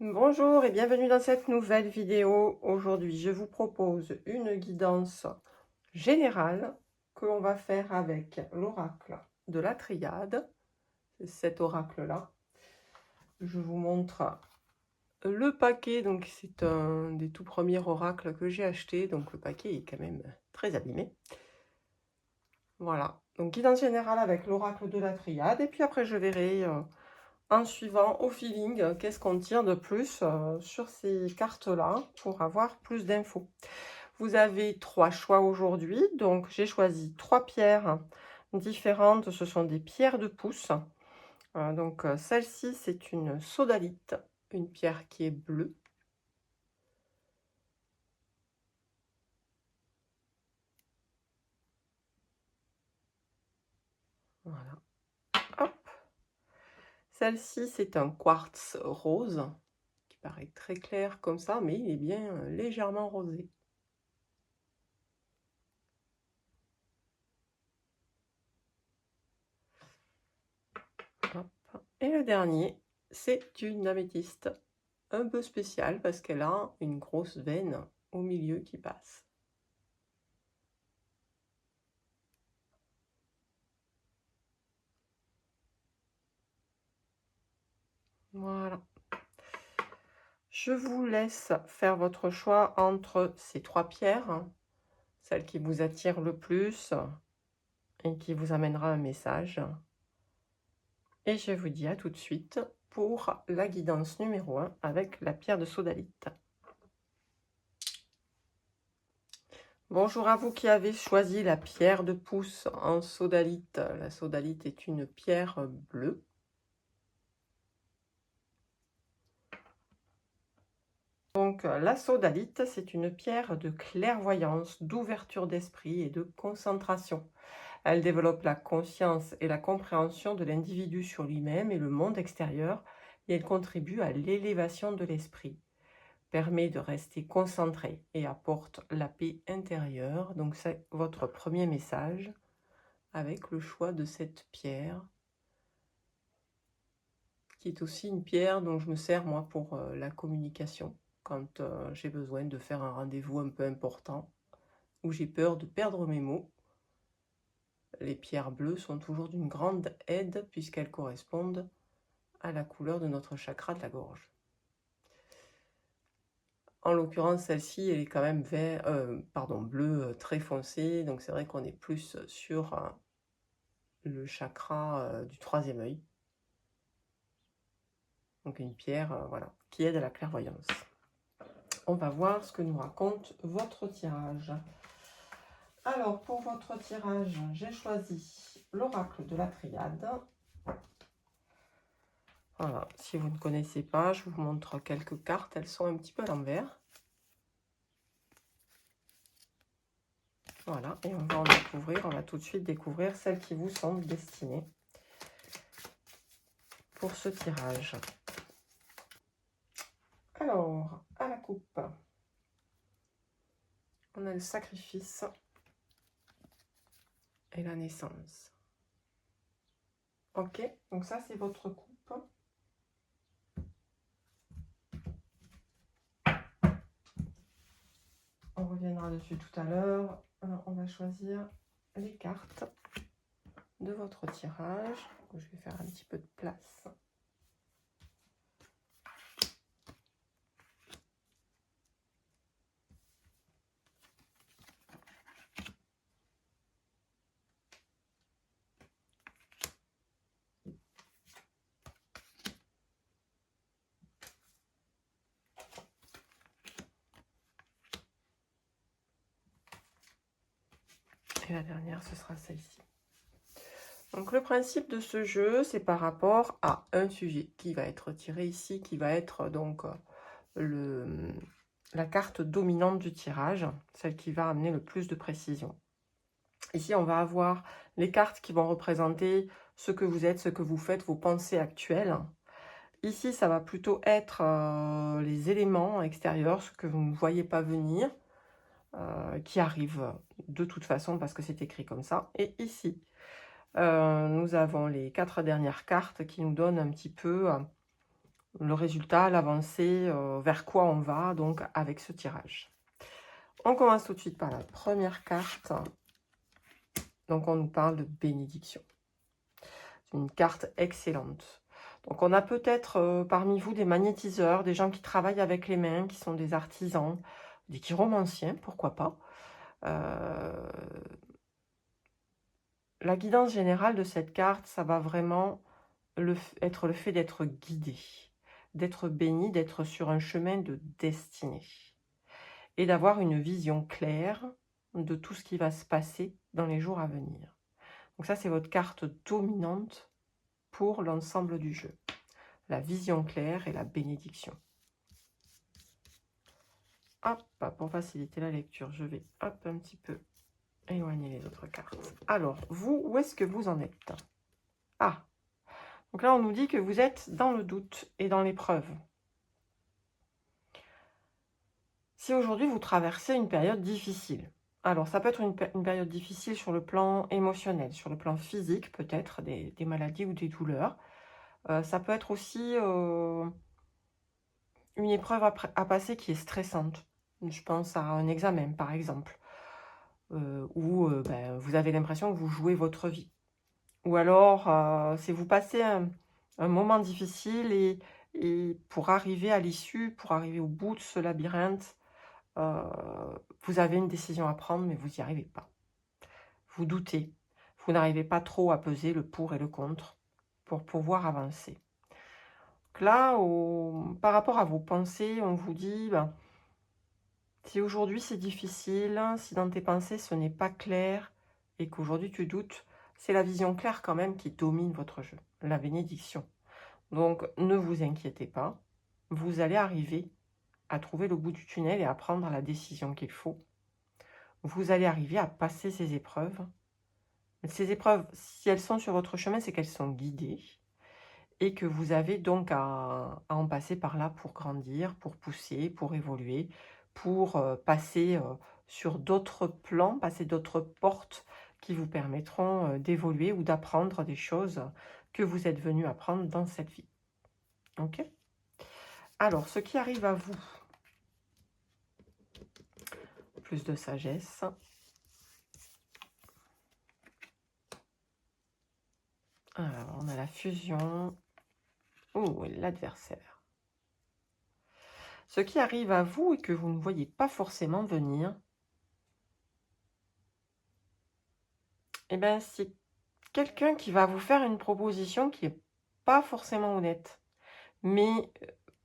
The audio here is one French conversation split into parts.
Bonjour et bienvenue dans cette nouvelle vidéo. Aujourd'hui, je vous propose une guidance générale que l'on va faire avec l'oracle de la triade. C'est cet oracle-là. Je vous montre le paquet. Donc, c'est un des tout premiers oracles que j'ai acheté. Donc, le paquet est quand même très abîmé. Voilà. Donc, guidance générale avec l'oracle de la triade. Et puis après, je verrai... en suivant au feeling, qu'est-ce qu'on tire de plus sur ces cartes-là pour avoir plus d'infos. Vous avez 3 choix aujourd'hui, donc j'ai choisi 3 pierres différentes, ce sont des pierres de pouce. Donc celle-ci, c'est une sodalite, une pierre qui est bleue. Voilà. Hop. Celle-ci, c'est un quartz rose, qui paraît très clair comme ça, mais il est bien légèrement rosé. Hop. Et le dernier, c'est une améthyste un peu spéciale parce qu'elle a une grosse veine au milieu qui passe. Voilà. Je vous laisse faire votre choix entre ces 3 pierres, celle qui vous attire le plus et qui vous amènera un message. Et je vous dis à tout de suite pour la guidance numéro 1 avec la pierre de sodalite. Bonjour à vous qui avez choisi la pierre de pouce en sodalite. La sodalite est une pierre bleue. Donc la sodalite, c'est une pierre de clairvoyance, d'ouverture d'esprit et de concentration. Elle développe la conscience et la compréhension de l'individu sur lui-même et le monde extérieur, et elle contribue à l'élévation de l'esprit, permet de rester concentré et apporte la paix intérieure. Donc c'est votre premier message avec le choix de cette pierre, qui est aussi une pierre dont je me sers moi pour la communication, quand j'ai besoin de faire un rendez-vous un peu important, où j'ai peur de perdre mes mots. Les pierres bleues sont toujours d'une grande aide puisqu'elles correspondent à la couleur de notre chakra de la gorge. En l'occurrence, celle-ci, elle est quand même bleu très foncé, donc c'est vrai qu'on est plus sur le chakra du 3e œil. Donc une pierre voilà, qui aide à la clairvoyance. On va voir ce que nous raconte votre tirage. Alors, pour votre tirage, j'ai choisi l'oracle de la triade. Voilà, si vous ne connaissez pas, je vous montre quelques cartes. Elles sont un petit peu à l'envers. Voilà, et on va en découvrir, on va tout de suite découvrir celles qui vous sont destinées pour ce tirage. Alors, à la coupe, on a le sacrifice et la naissance. Ok, donc ça c'est votre coupe. On reviendra dessus tout à l'heure. Alors, on va choisir les cartes de votre tirage. Je vais faire un petit peu de place. Et la dernière, ce sera celle-ci. Donc le principe de ce jeu, c'est par rapport à un sujet qui va être tiré ici, qui va être donc la carte dominante du tirage, celle qui va amener le plus de précision. Ici, on va avoir les cartes qui vont représenter ce que vous êtes, ce que vous faites, vos pensées actuelles. Ici, ça va plutôt être les éléments extérieurs, ce que vous ne voyez pas venir, qui arrivent de toute façon parce que c'est écrit comme ça. Et ici, nous avons les 4 dernières cartes qui nous donnent un petit peu le résultat, l'avancée, vers quoi on va donc avec ce tirage. On commence tout de suite par la première carte. Donc on nous parle de bénédiction. C'est une carte excellente. Donc on a peut-être parmi vous des magnétiseurs, des gens qui travaillent avec les mains, qui sont des artisans, des chiromanciens, pourquoi pas. La guidance générale de cette carte, ça va vraiment être le fait d'être guidé, d'être béni, d'être sur un chemin de destinée et d'avoir une vision claire de tout ce qui va se passer dans les jours à venir. Donc ça, c'est votre carte dominante pour l'ensemble du jeu. La vision claire et la bénédiction. Hop, pour faciliter la lecture, je vais un petit peu éloigner les autres cartes. Alors, vous, où est-ce que vous en êtes? Ah, donc là, on nous dit que vous êtes dans le doute et dans l'épreuve. Si aujourd'hui, vous traversez une période difficile, alors ça peut être une période difficile sur le plan émotionnel, sur le plan physique, peut-être des maladies ou des douleurs. Ça peut être aussi une épreuve à passer qui est stressante. Je pense à un examen, par exemple, où ben, vous avez l'impression que vous jouez votre vie. Ou alors, c'est vous passez un moment difficile et pour arriver à l'issue, pour arriver au bout de ce labyrinthe, vous avez une décision à prendre, mais vous n'y arrivez pas. Vous doutez. Vous n'arrivez pas trop à peser le pour et le contre pour pouvoir avancer. Donc là, par rapport à vos pensées, on vous dit, ben, si aujourd'hui c'est difficile, si dans tes pensées ce n'est pas clair et qu'aujourd'hui tu doutes, c'est la vision claire quand même qui domine votre jeu, la bénédiction. Donc ne vous inquiétez pas, vous allez arriver à trouver le bout du tunnel et à prendre la décision qu'il faut. Vous allez arriver à passer ces épreuves. Ces épreuves, si elles sont sur votre chemin, c'est qu'elles sont guidées et que vous avez donc à en passer par là pour grandir, pour pousser, pour évoluer, pour passer sur d'autres plans, passer d'autres portes qui vous permettront d'évoluer ou d'apprendre des choses que vous êtes venu apprendre dans cette vie. Ok? Alors, ce qui arrive à vous, plus de sagesse. Alors, on a la fusion. Oh, l'adversaire. Ce qui arrive à vous et que vous ne voyez pas forcément venir, eh bien, c'est quelqu'un qui va vous faire une proposition qui n'est pas forcément honnête. Mais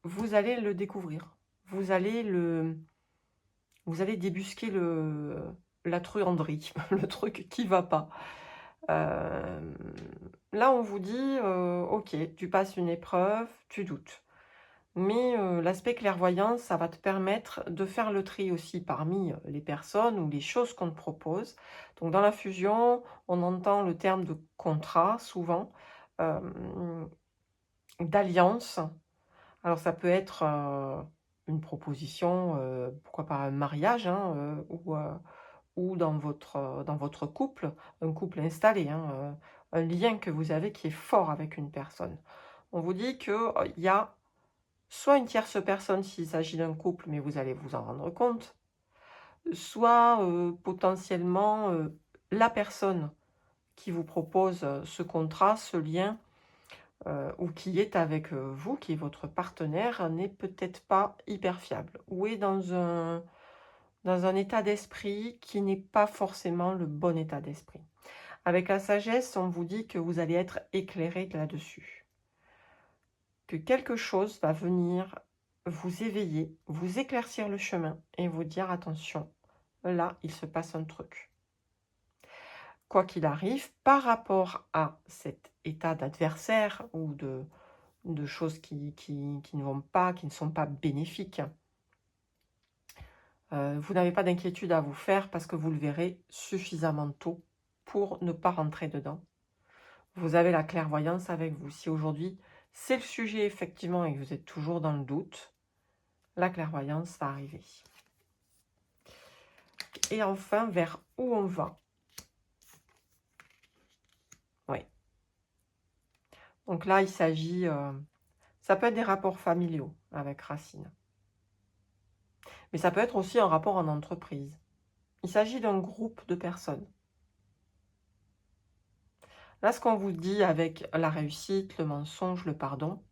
vous allez le découvrir. Vous allez débusquer la truanderie, le truc qui ne va pas. Là, on vous dit, ok, tu passes une épreuve, tu doutes. Mais l'aspect clairvoyance, ça va te permettre de faire le tri aussi parmi les personnes ou les choses qu'on te propose. Donc dans la fusion, on entend le terme de contrat souvent, d'alliance. Alors ça peut être une proposition, pourquoi pas un mariage, hein, ou dans votre couple, un couple installé, hein, un lien que vous avez qui est fort avec une personne. On vous dit qu'il y a soit une tierce personne s'il s'agit d'un couple, mais vous allez vous en rendre compte, soit potentiellement la personne qui vous propose ce contrat, ce lien, ou qui est avec vous, qui est votre partenaire, n'est peut-être pas hyper fiable, ou est dans un état d'esprit qui n'est pas forcément le bon état d'esprit. Avec la sagesse, on vous dit que vous allez être éclairé là-dessus. Que quelque chose va venir vous éveiller, vous éclaircir le chemin et vous dire attention, là, il se passe un truc. Quoi qu'il arrive, par rapport à cet état d'adversaire ou de choses qui ne vont pas, qui ne sont pas bénéfiques, vous n'avez pas d'inquiétude à vous faire parce que vous le verrez suffisamment tôt pour ne pas rentrer dedans. Vous avez la clairvoyance avec vous. Si aujourd'hui, c'est le sujet effectivement et que vous êtes toujours dans le doute, la clairvoyance va arriver. Et enfin, vers où on va? Oui. Donc là, il s'agit Ça peut être des rapports familiaux avec Racine. Mais ça peut être aussi un rapport en entreprise. Il s'agit d'un groupe de personnes. Là, ce qu'on vous dit avec la réussite, le mensonge, le pardon,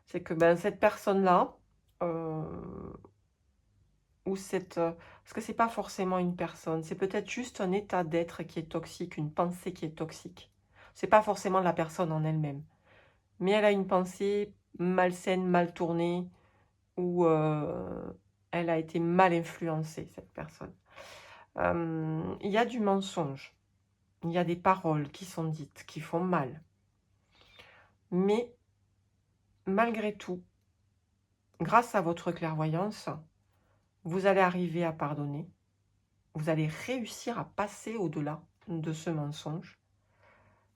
c'est que cette personne-là, ou parce que c'est pas forcément une personne, c'est peut-être juste un état d'être qui est toxique, une pensée qui est toxique. C'est pas forcément la personne en elle-même. Mais elle a une pensée malsaine, mal tournée, ou elle a été mal influencée, cette personne. Il y a du mensonge. Il y a des paroles qui sont dites, qui font mal. Mais malgré tout, grâce à votre clairvoyance, vous allez arriver à pardonner. Vous allez réussir à passer au-delà de ce mensonge.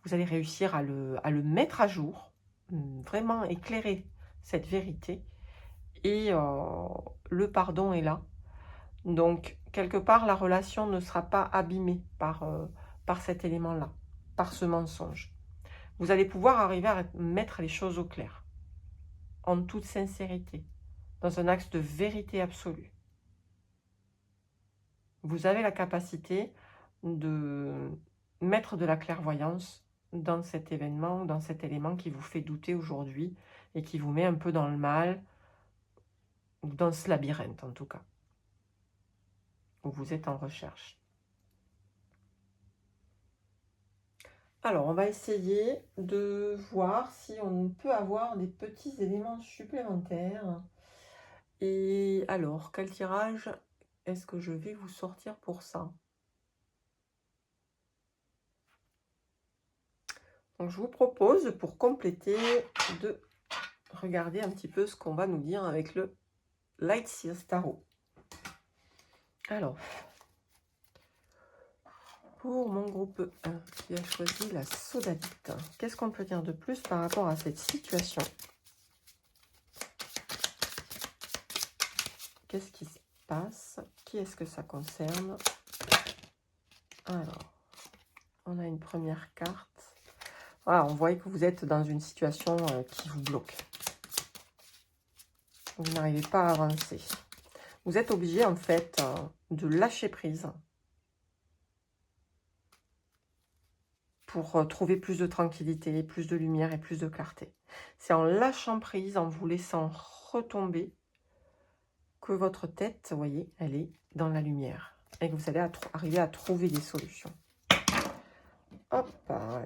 Vous allez réussir à le mettre à jour, vraiment éclairer cette vérité. Et le pardon est là. Donc, quelque part, la relation ne sera pas abîmée par cet élément-là, par ce mensonge. Vous allez pouvoir arriver à mettre les choses au clair, en toute sincérité, dans un axe de vérité absolue. Vous avez la capacité de mettre de la clairvoyance dans cet événement, dans cet élément qui vous fait douter aujourd'hui et qui vous met un peu dans le mal, ou dans ce labyrinthe en tout cas, où vous êtes en recherche. Alors, on va essayer de voir si on peut avoir des petits éléments supplémentaires. Et alors, quel tirage est-ce que je vais vous sortir pour ça? Donc, je vous propose, pour compléter, de regarder un petit peu ce qu'on va nous dire avec le Light Seers Tarot. Alors, pour mon groupe 1 qui a choisi la sodalite, qu'est-ce qu'on peut dire de plus par rapport à cette situation? Qu'est-ce qui se passe? Qui est-ce que ça concerne? Alors, on a une première carte. Voilà, on voit que vous êtes dans une situation qui vous bloque. Vous n'arrivez pas à avancer. Vous êtes obligé, en fait, de lâcher prise pour trouver plus de tranquillité, plus de lumière et plus de clarté. C'est en lâchant prise, en vous laissant retomber, que votre tête, vous voyez, elle est dans la lumière. Et que vous allez arriver à trouver des solutions. Hop,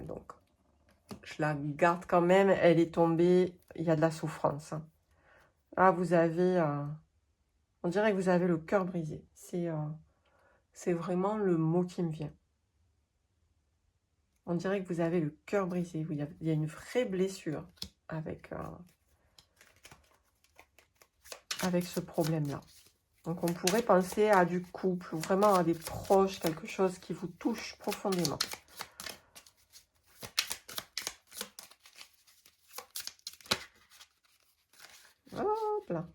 donc, je la garde quand même, elle est tombée, il y a de la souffrance. Là, vous avez, on dirait que vous avez le cœur brisé. C'est vraiment le mot qui me vient. On dirait que vous avez le cœur brisé. Il y a une vraie blessure avec ce problème-là. Donc, on pourrait penser à du couple, ou vraiment à des proches, quelque chose qui vous touche profondément. Hop là.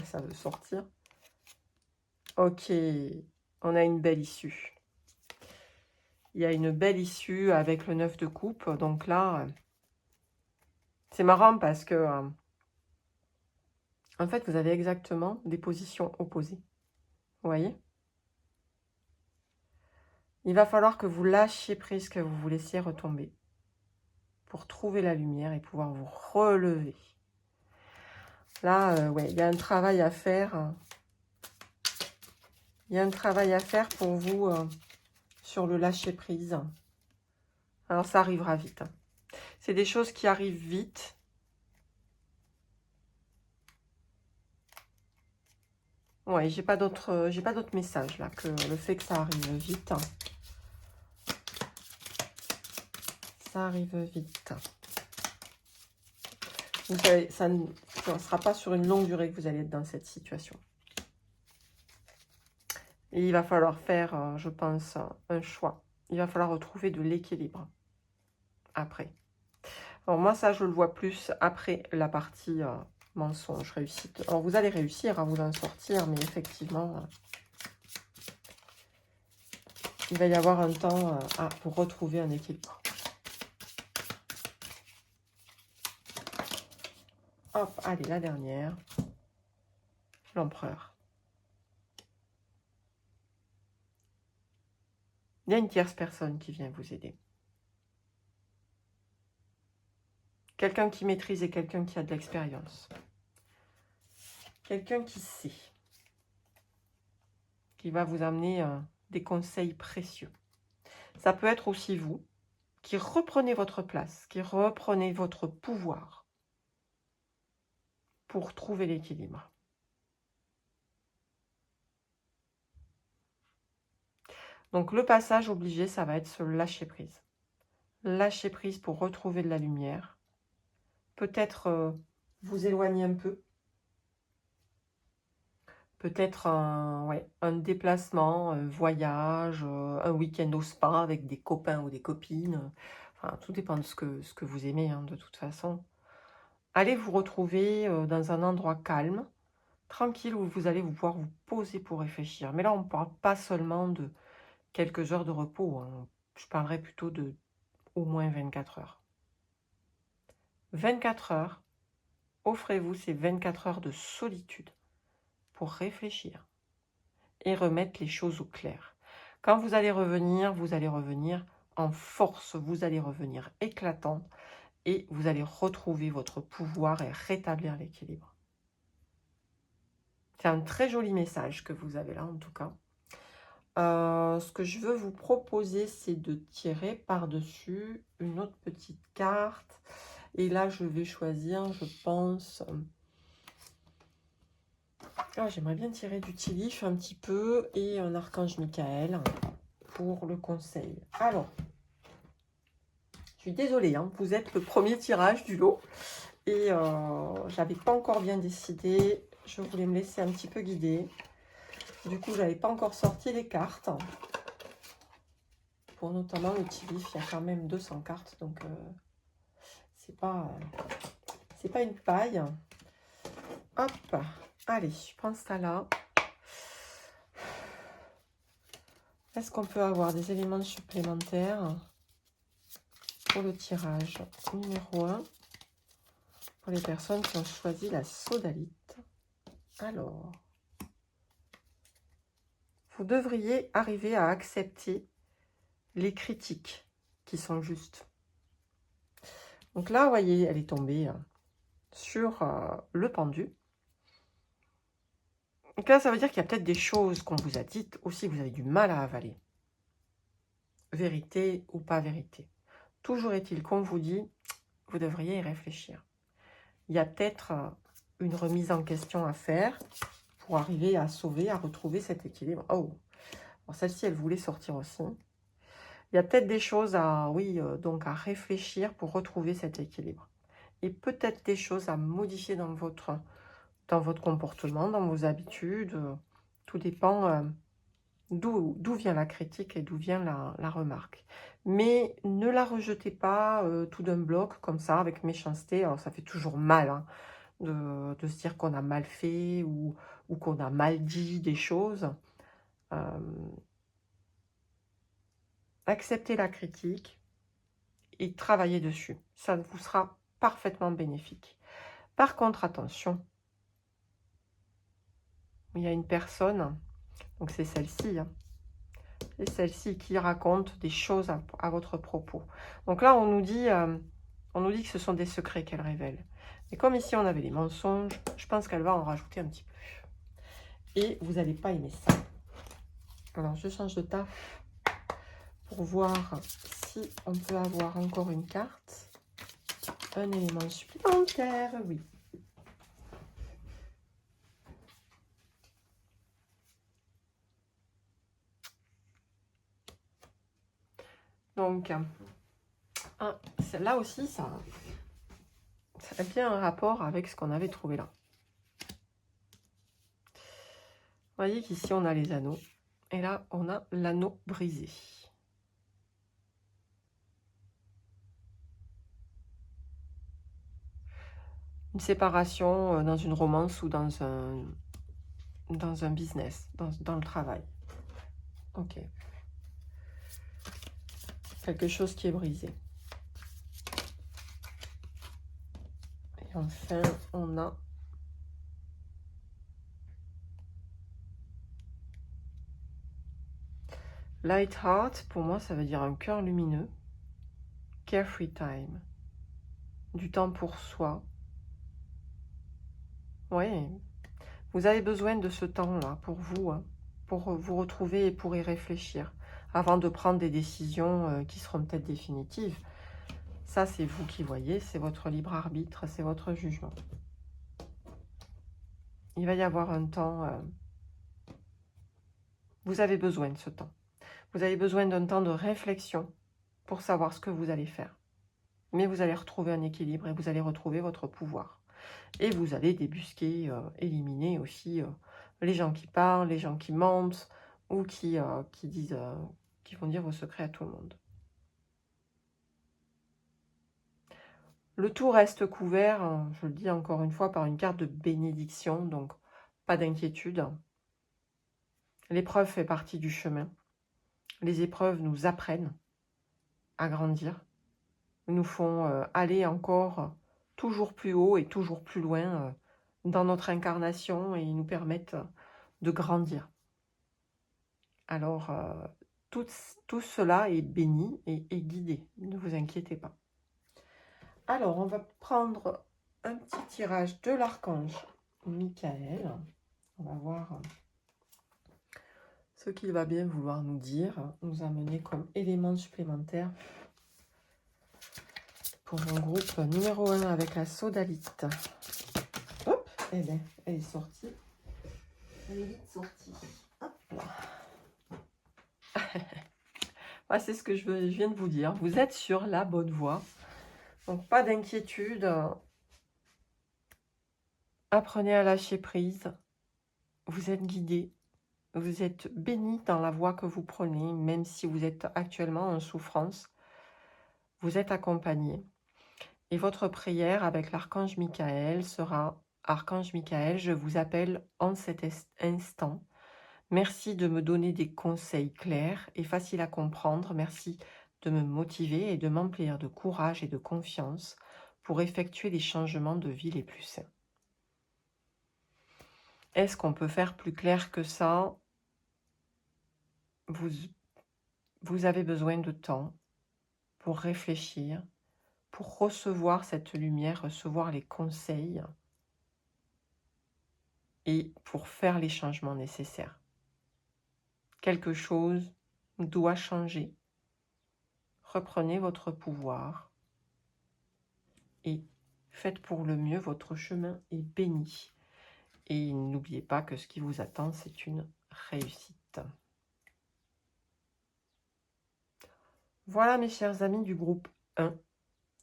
Ça veut sortir. Ok, on a une belle issue. Il y a une belle issue avec le 9 de coupe. Donc là, c'est marrant parce que, en fait, vous avez exactement des positions opposées. Vous voyez? Il va falloir que vous lâchiez prise, que vous vous laissiez retomber pour trouver la lumière et pouvoir vous relever. Là, ouais, il y a un travail à faire. Il y a un travail à faire pour vous sur le lâcher prise. Alors, ça arrivera vite. C'est des choses qui arrivent vite. Ouais, j'ai pas d'autre message là que le fait que ça arrive vite. Ça arrive vite. Vous savez, ça ne sera pas sur une longue durée que vous allez être dans cette situation. Et il va falloir faire, je pense, un choix. Il va falloir retrouver de l'équilibre après. Alors moi, ça, je le vois plus après la partie mensonge, réussite. Alors, vous allez réussir à vous en sortir, mais effectivement, il va y avoir un temps pour retrouver un équilibre. Hop, allez, la dernière. L'empereur. Il y a une tierce personne qui vient vous aider. Quelqu'un qui maîtrise et quelqu'un qui a de l'expérience. Quelqu'un qui sait. Qui va vous amener des conseils précieux. Ça peut être aussi vous qui reprenez votre place, qui reprenez votre pouvoir pour trouver l'équilibre. Donc le passage obligé, ça va être se lâcher prise. Lâcher prise pour retrouver de la lumière. Peut-être vous éloigner un peu. Peut-être un déplacement, un voyage, un week-end au spa avec des copains ou des copines. Enfin, tout dépend de ce que vous aimez, hein, de toute façon. Allez vous retrouver dans un endroit calme, tranquille, où vous allez pouvoir vous poser pour réfléchir. Mais là, on ne parle pas seulement de quelques heures de repos. Hein. Je parlerai plutôt de au moins 24 heures. 24 heures, offrez-vous ces 24 heures de solitude pour réfléchir et remettre les choses au clair. Quand vous allez revenir en force, vous allez revenir éclatant et vous allez retrouver votre pouvoir et rétablir l'équilibre. C'est un très joli message que vous avez là en tout cas. Ce que je veux vous proposer, c'est de tirer par-dessus une autre petite carte. Et là, je vais choisir, je pense... j'aimerais bien tirer du Tilif un petit peu et un archange Michael pour le conseil. Alors, je suis désolée, hein, vous êtes le premier tirage du lot. Et j'avais pas encore bien décidé. Je voulais me laisser un petit peu guider. Du coup, j'avais pas encore sorti les cartes. Pour notamment le Tilif, il y a quand même 200 cartes. Donc, c'est pas une paille. Hop, allez, je prends ça là. Est-ce qu'on peut avoir des éléments supplémentaires pour le tirage numéro 1 pour les personnes qui ont choisi la sodalite? Alors, vous devriez arriver à accepter les critiques qui sont justes. Donc là, vous voyez, elle est tombée sur le pendu. Donc là, ça veut dire qu'il y a peut-être des choses qu'on vous a dites aussi, vous avez du mal à avaler. Vérité ou pas vérité. Toujours est-il qu'on vous dit, vous devriez y réfléchir. Il y a peut-être une remise en question à faire pour arriver à sauver, à retrouver cet équilibre. Oh, celle-ci, elle voulait sortir aussi. Il y a peut-être des choses à, donc à réfléchir pour retrouver cet équilibre. Et peut-être des choses à modifier dans votre comportement, dans vos habitudes. Tout dépend d'où vient la critique et d'où vient la remarque. Mais ne la rejetez pas tout d'un bloc comme ça, avec méchanceté. Alors ça fait toujours mal hein, de se dire qu'on a mal fait ou qu'on a mal dit des choses. Acceptez la critique et travaillez dessus. Ça vous sera parfaitement bénéfique. Par contre, attention, il y a une personne, donc c'est celle-ci, hein, c'est celle-ci qui raconte des choses à votre propos. Donc là, on nous dit que ce sont des secrets qu'elle révèle. Et comme ici, on avait les mensonges, je pense qu'elle va en rajouter un petit peu. Et vous n'allez pas aimer ça. Alors, je change de taf pour voir si on peut avoir encore une carte. Un élément supplémentaire, oui. Donc, là aussi, ça a bien un rapport avec ce qu'on avait trouvé là. Vous voyez qu'ici, on a les anneaux. Et là, on a l'anneau brisé. Une séparation dans une romance ou dans un business, dans le travail. Ok. Quelque chose qui est brisé. Et Enfin, on a Light Heart. Pour moi, ça veut dire un cœur lumineux. Carefree time. Du temps pour soi. Oui, vous avez besoin de ce temps-là pour vous, hein, pour vous retrouver et pour y réfléchir, avant de prendre des décisions qui seront peut-être définitives. Ça, c'est vous qui voyez, c'est votre libre arbitre, c'est votre jugement. Il va y avoir un temps, vous avez besoin de ce temps. Vous avez besoin d'un temps de réflexion pour savoir ce que vous allez faire. Mais vous allez retrouver un équilibre et vous allez retrouver votre pouvoir. Et vous allez débusquer, éliminer aussi les gens qui parlent, les gens qui mentent ou qui disent, qui vont dire vos secrets à tout le monde. Le tout reste couvert, hein, je le dis encore une fois, par une carte de bénédiction, donc pas d'inquiétude. L'épreuve fait partie du chemin. Les épreuves nous apprennent à grandir, nous font aller encore toujours plus haut et toujours plus loin dans notre incarnation et nous permettent de grandir. Alors, tout cela est béni et guidé, ne vous inquiétez pas. Alors, on va prendre un petit tirage de l'archange Michael. On va voir ce qu'il va bien vouloir nous dire, nous amener comme élément supplémentaire pour mon groupe numéro 1 avec la sodalite. Hop, eh bien, elle est sortie. Elle est vite sortie. Hop là. Ah, c'est ce que je viens de vous dire. Vous êtes sur la bonne voie. Donc, pas d'inquiétude. Apprenez à lâcher prise. Vous êtes guidé. Vous êtes béni dans la voie que vous prenez, même si vous êtes actuellement en souffrance. Vous êtes accompagné. Et votre prière avec l'archange Michael sera: Archange Michael, je vous appelle en cet instant. Merci de me donner des conseils clairs et faciles à comprendre. Merci de me motiver et de m'emplir de courage et de confiance pour effectuer les changements de vie les plus sains. Est-ce qu'on peut faire plus clair que ça? Vous avez besoin de temps pour réfléchir, pour recevoir cette lumière, recevoir les conseils et pour faire les changements nécessaires. Quelque chose doit changer. Reprenez votre pouvoir et faites pour le mieux, votre chemin est béni. Et n'oubliez pas que ce qui vous attend, c'est une réussite. Voilà mes chers amis du groupe 1.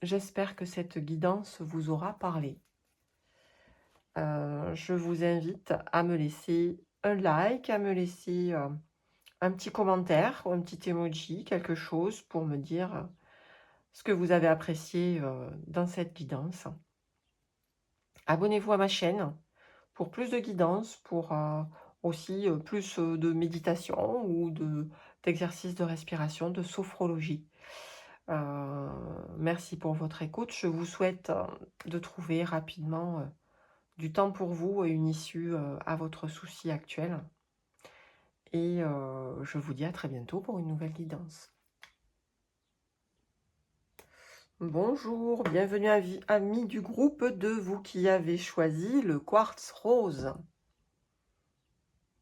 J'espère que cette guidance vous aura parlé. Je vous invite à me laisser un like, à me laisser un petit commentaire ou un petit emoji, quelque chose pour me dire ce que vous avez apprécié dans cette guidance. Abonnez-vous à ma chaîne pour plus de guidance, pour aussi plus de méditation ou d'exercices de respiration, de sophrologie. Merci pour votre écoute. Je vous souhaite de trouver rapidement du temps pour vous et une issue à votre souci actuel. Et je vous dis à très bientôt pour une nouvelle guidance. Bonjour, bienvenue amis du groupe 2, vous qui avez choisi le quartz rose.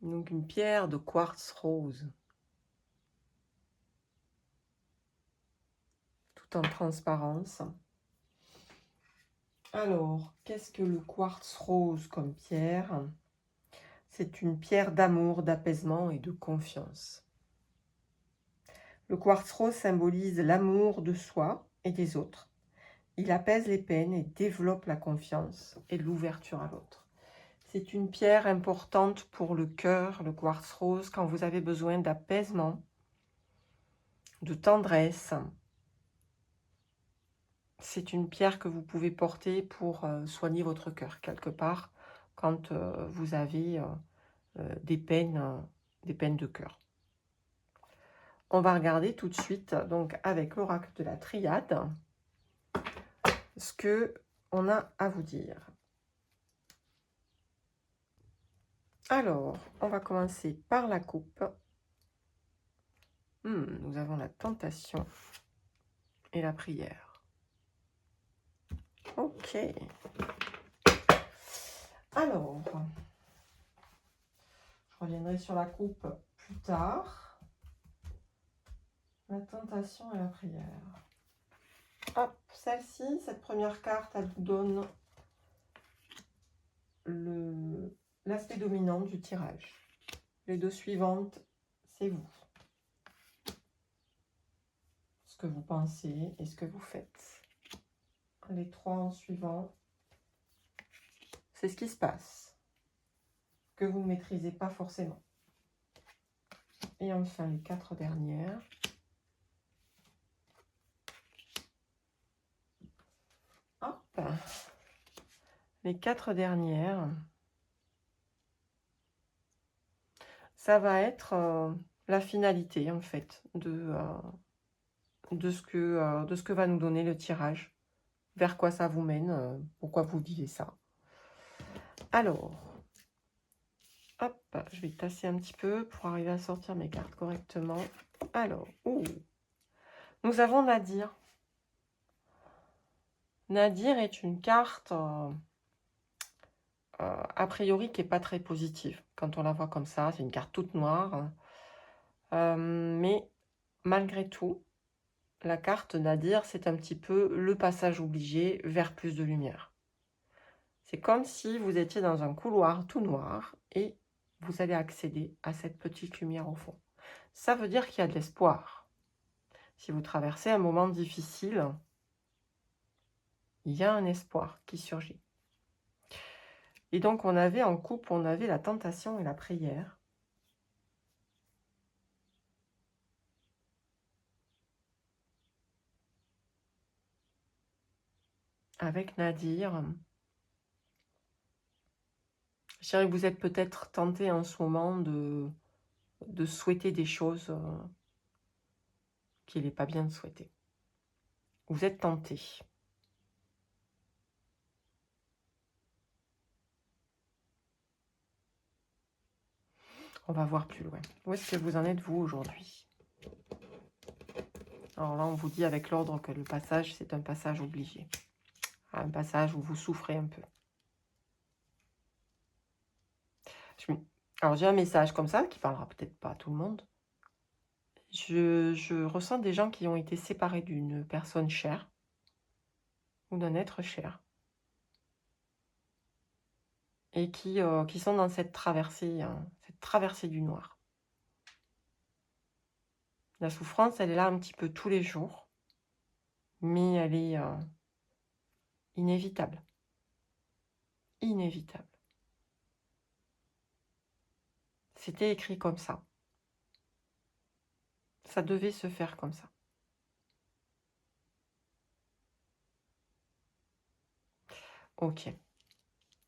Donc une pierre de quartz rose. Tout en transparence. Alors, qu'est-ce que le quartz rose comme pierre? C'est une pierre d'amour, d'apaisement et de confiance. Le quartz rose symbolise l'amour de soi et des autres. Il apaise les peines et développe la confiance et l'ouverture à l'autre. C'est une pierre importante pour le cœur, le quartz rose, quand vous avez besoin d'apaisement, de tendresse. C'est une pierre que vous pouvez porter pour soigner votre cœur, quelque part, quand vous avez des peines de cœur. On va regarder tout de suite, donc avec l'oracle de la triade, ce que on a à vous dire? Alors, on va commencer par la coupe. Nous avons la tentation et la prière. Ok. Alors, je reviendrai sur la coupe plus tard. La tentation et la prière. Hop, celle-ci, cette première carte, elle vous donne l'aspect dominant du tirage. Les deux suivantes, c'est vous. Ce que vous pensez et ce que vous faites. Les trois en suivant, c'est ce qui se passe, que vous ne maîtrisez pas forcément. Et enfin, les quatre dernières. Hop. Les quatre dernières, ça va être la finalité, en fait, de ce que va nous donner le tirage. Vers quoi ça vous mène, pourquoi vous vivez ça. Alors, hop, je vais tasser un petit peu pour arriver à sortir mes cartes correctement. Alors, nous avons Nadir. Nadir est une carte, a priori, qui n'est pas très positive. Quand on la voit comme ça, c'est une carte toute noire. Mais malgré tout, la carte Nadir, c'est un petit peu le passage obligé vers plus de lumière. C'est comme si vous étiez dans un couloir tout noir et vous allez accéder à cette petite lumière au fond. Ça veut dire qu'il y a de l'espoir. Si vous traversez un moment difficile, il y a un espoir qui surgit. Et donc, on avait en couple, on avait la tentation et la prière. Avec Nadir. Je dirais que vous êtes peut-être tenté en ce moment de souhaiter des choses qu'il n'est pas bien de souhaiter. Vous êtes tenté. On va voir plus loin. Où est-ce que vous en êtes, vous, aujourd'hui? Alors là, on vous dit avec l'ordre que le passage, c'est un passage obligé. Un passage où vous souffrez un peu. Alors, j'ai un message comme ça, qui parlera peut-être pas à tout le monde. Je ressens des gens qui ont été séparés d'une personne chère ou d'un être cher. Et qui sont dans cette traversée du noir. La souffrance, elle est là un petit peu tous les jours, mais elle est inévitable. Inévitable. C'était écrit comme ça. Ça devait se faire comme ça. Ok.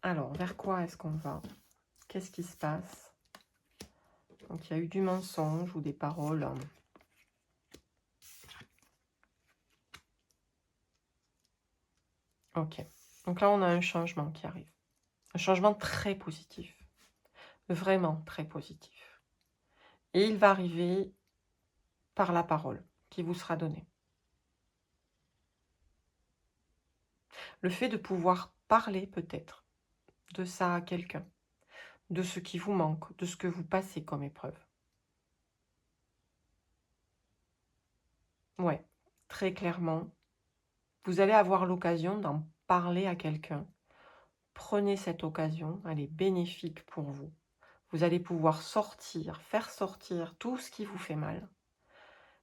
Alors, vers quoi est-ce qu'on va? Qu'est-ce qui se passe? Donc, il y a eu du mensonge ou des paroles. Ok. Donc là, on a un changement qui arrive. Un changement très positif. Vraiment très positif. Et il va arriver par la parole qui vous sera donnée. Le fait de pouvoir parler peut-être de ça à quelqu'un, de ce qui vous manque, de ce que vous passez comme épreuve. Ouais, très clairement, vous allez avoir l'occasion d'en parler à quelqu'un. Prenez cette occasion, elle est bénéfique pour vous. Vous allez pouvoir sortir, faire sortir tout ce qui vous fait mal.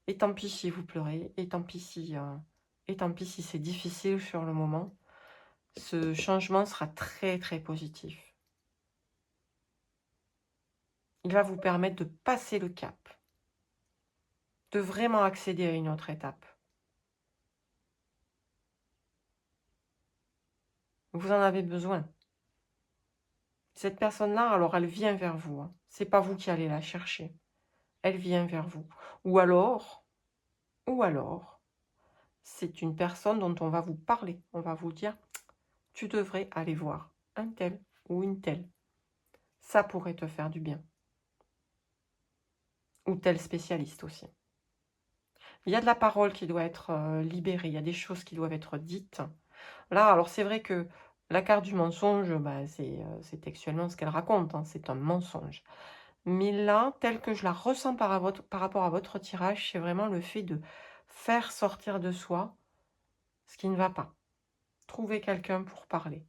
Et tant pis si vous pleurez, et tant pis si c'est difficile sur le moment. Ce changement sera très très positif. Il va vous permettre de passer le cap, de vraiment accéder à une autre étape. Vous en avez besoin. Cette personne-là, alors elle vient vers vous. Hein. C'est pas vous qui allez la chercher. Elle vient vers vous. Ou alors, c'est une personne dont on va vous parler. On va vous dire, tu devrais aller voir un tel ou une telle. Ça pourrait te faire du bien. Ou tel spécialiste aussi. Il y a de la parole qui doit être libérée, il y a des choses qui doivent être dites. Là, alors c'est vrai que la carte du mensonge, bah, c'est textuellement ce qu'elle raconte, hein, c'est un mensonge. Mais là, tel que je la ressens par rapport à votre tirage, c'est vraiment le fait de faire sortir de soi ce qui ne va pas. Trouver quelqu'un pour parler.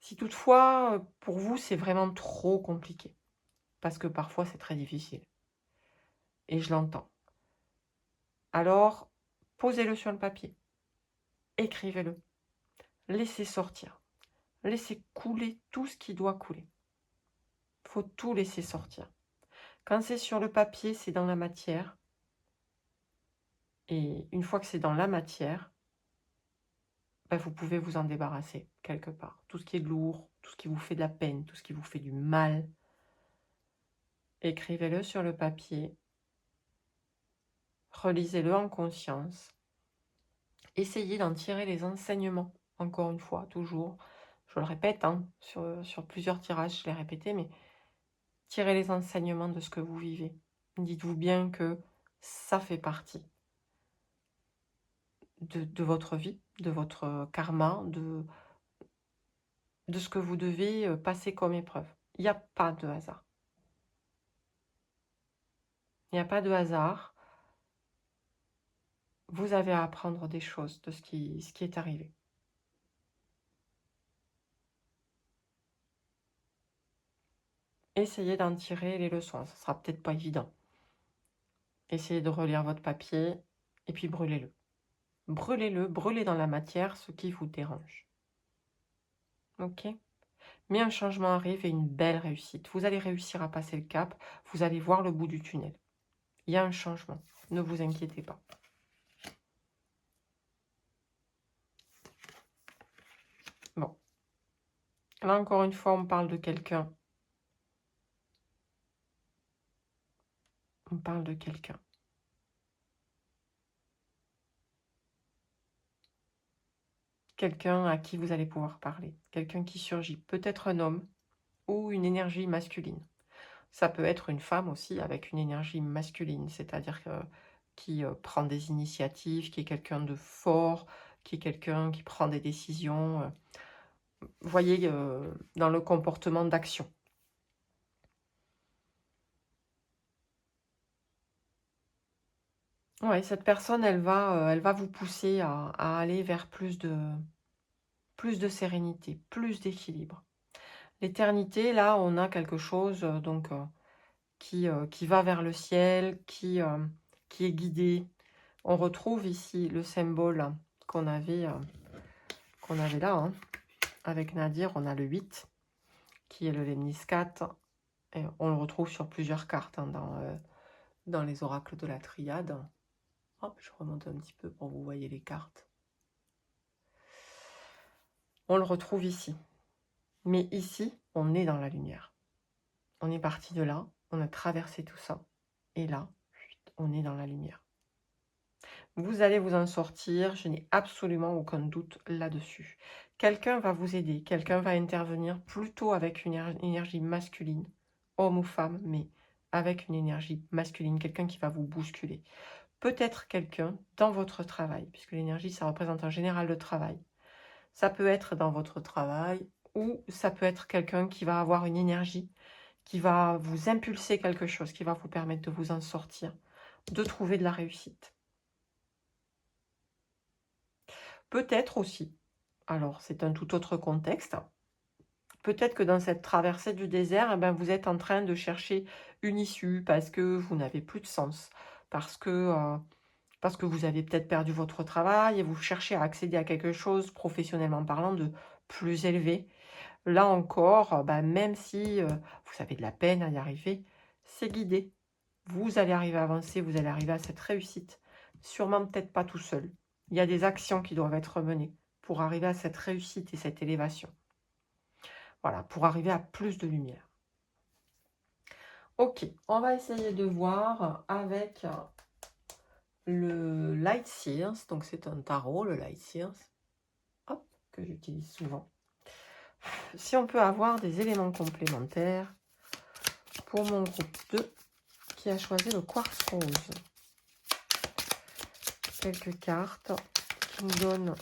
Si toutefois, pour vous, c'est vraiment trop compliqué, parce que parfois c'est très difficile, et je l'entends, alors posez-le sur le papier, écrivez-le, laissez sortir, laissez couler tout ce qui doit couler. Il faut tout laisser sortir. Quand c'est sur le papier, c'est dans la matière, et une fois que c'est dans la matière, ben, vous pouvez vous en débarrasser quelque part. Tout ce qui est lourd, tout ce qui vous fait de la peine, tout ce qui vous fait du mal, écrivez-le sur le papier, relisez-le en conscience, essayez d'en tirer les enseignements, encore une fois, toujours. Je le répète, hein, sur plusieurs tirages, je l'ai répété, mais tirez les enseignements de ce que vous vivez. Dites-vous bien que ça fait partie de votre vie, de votre karma, de ce que vous devez passer comme épreuve. Il n'y a pas de hasard. Il n'y a pas de hasard. Vous avez à apprendre des choses de ce qui est arrivé. Essayez d'en tirer les leçons. Ça ne sera peut-être pas évident. Essayez de relire votre papier et puis brûlez-le. Brûlez-le, brûlez dans la matière ce qui vous dérange. Ok ? Mais un changement arrive et une belle réussite. Vous allez réussir à passer le cap. Vous allez voir le bout du tunnel. Il y a un changement. Ne vous inquiétez pas. Bon. Là, encore une fois, on parle de quelqu'un. On parle de quelqu'un. Quelqu'un à qui vous allez pouvoir parler. Quelqu'un qui surgit. Peut-être un homme ou une énergie masculine. Ça peut être une femme aussi avec une énergie masculine, c'est-à-dire qui prend des initiatives, qui est quelqu'un de fort, qui est quelqu'un qui prend des décisions. Vous voyez, dans le comportement d'action. Ouais, cette personne, elle va vous pousser à aller vers plus de sérénité, plus d'équilibre. L'éternité, là, on a quelque chose qui va vers le ciel, qui est guidé. On retrouve ici le symbole qu'on avait là, hein. Avec Nadir, on a le 8, qui est le lemniscat. Et on le retrouve sur plusieurs cartes hein, dans les oracles de la triade. Hop, je remonte un petit peu pour que vous voyez les cartes. On le retrouve ici. Mais ici, on est dans la lumière. On est parti de là, on a traversé tout ça. Et là, on est dans la lumière. Vous allez vous en sortir, je n'ai absolument aucun doute là-dessus. Quelqu'un va vous aider, quelqu'un va intervenir plutôt avec une énergie masculine, homme ou femme, mais avec une énergie masculine, quelqu'un qui va vous bousculer. Peut-être quelqu'un dans votre travail, puisque l'énergie, ça représente en général le travail. Ça peut être dans votre travail ou ça peut être quelqu'un qui va avoir une énergie, qui va vous impulser quelque chose, qui va vous permettre de vous en sortir, de trouver de la réussite. Peut-être aussi, alors c'est un tout autre contexte, peut-être que dans cette traversée du désert, eh ben, vous êtes en train de chercher une issue parce que vous n'avez plus de sens, parce que vous avez peut-être perdu votre travail et vous cherchez à accéder à quelque chose, professionnellement parlant, de plus élevé. Là encore, ben, même si vous avez de la peine à y arriver, c'est guidé. Vous allez arriver à avancer, vous allez arriver à cette réussite. Sûrement peut-être pas tout seul. Il y a des actions qui doivent être menées pour arriver à cette réussite et cette élévation. Voilà, pour arriver à plus de lumière. Ok, on va essayer de voir avec le Light Seers. Donc c'est un tarot, le Light Seers. Hop, que j'utilise souvent. Si on peut avoir des éléments complémentaires pour mon groupe 2 qui a choisi le quartz rose. Quelques cartes qui nous donnent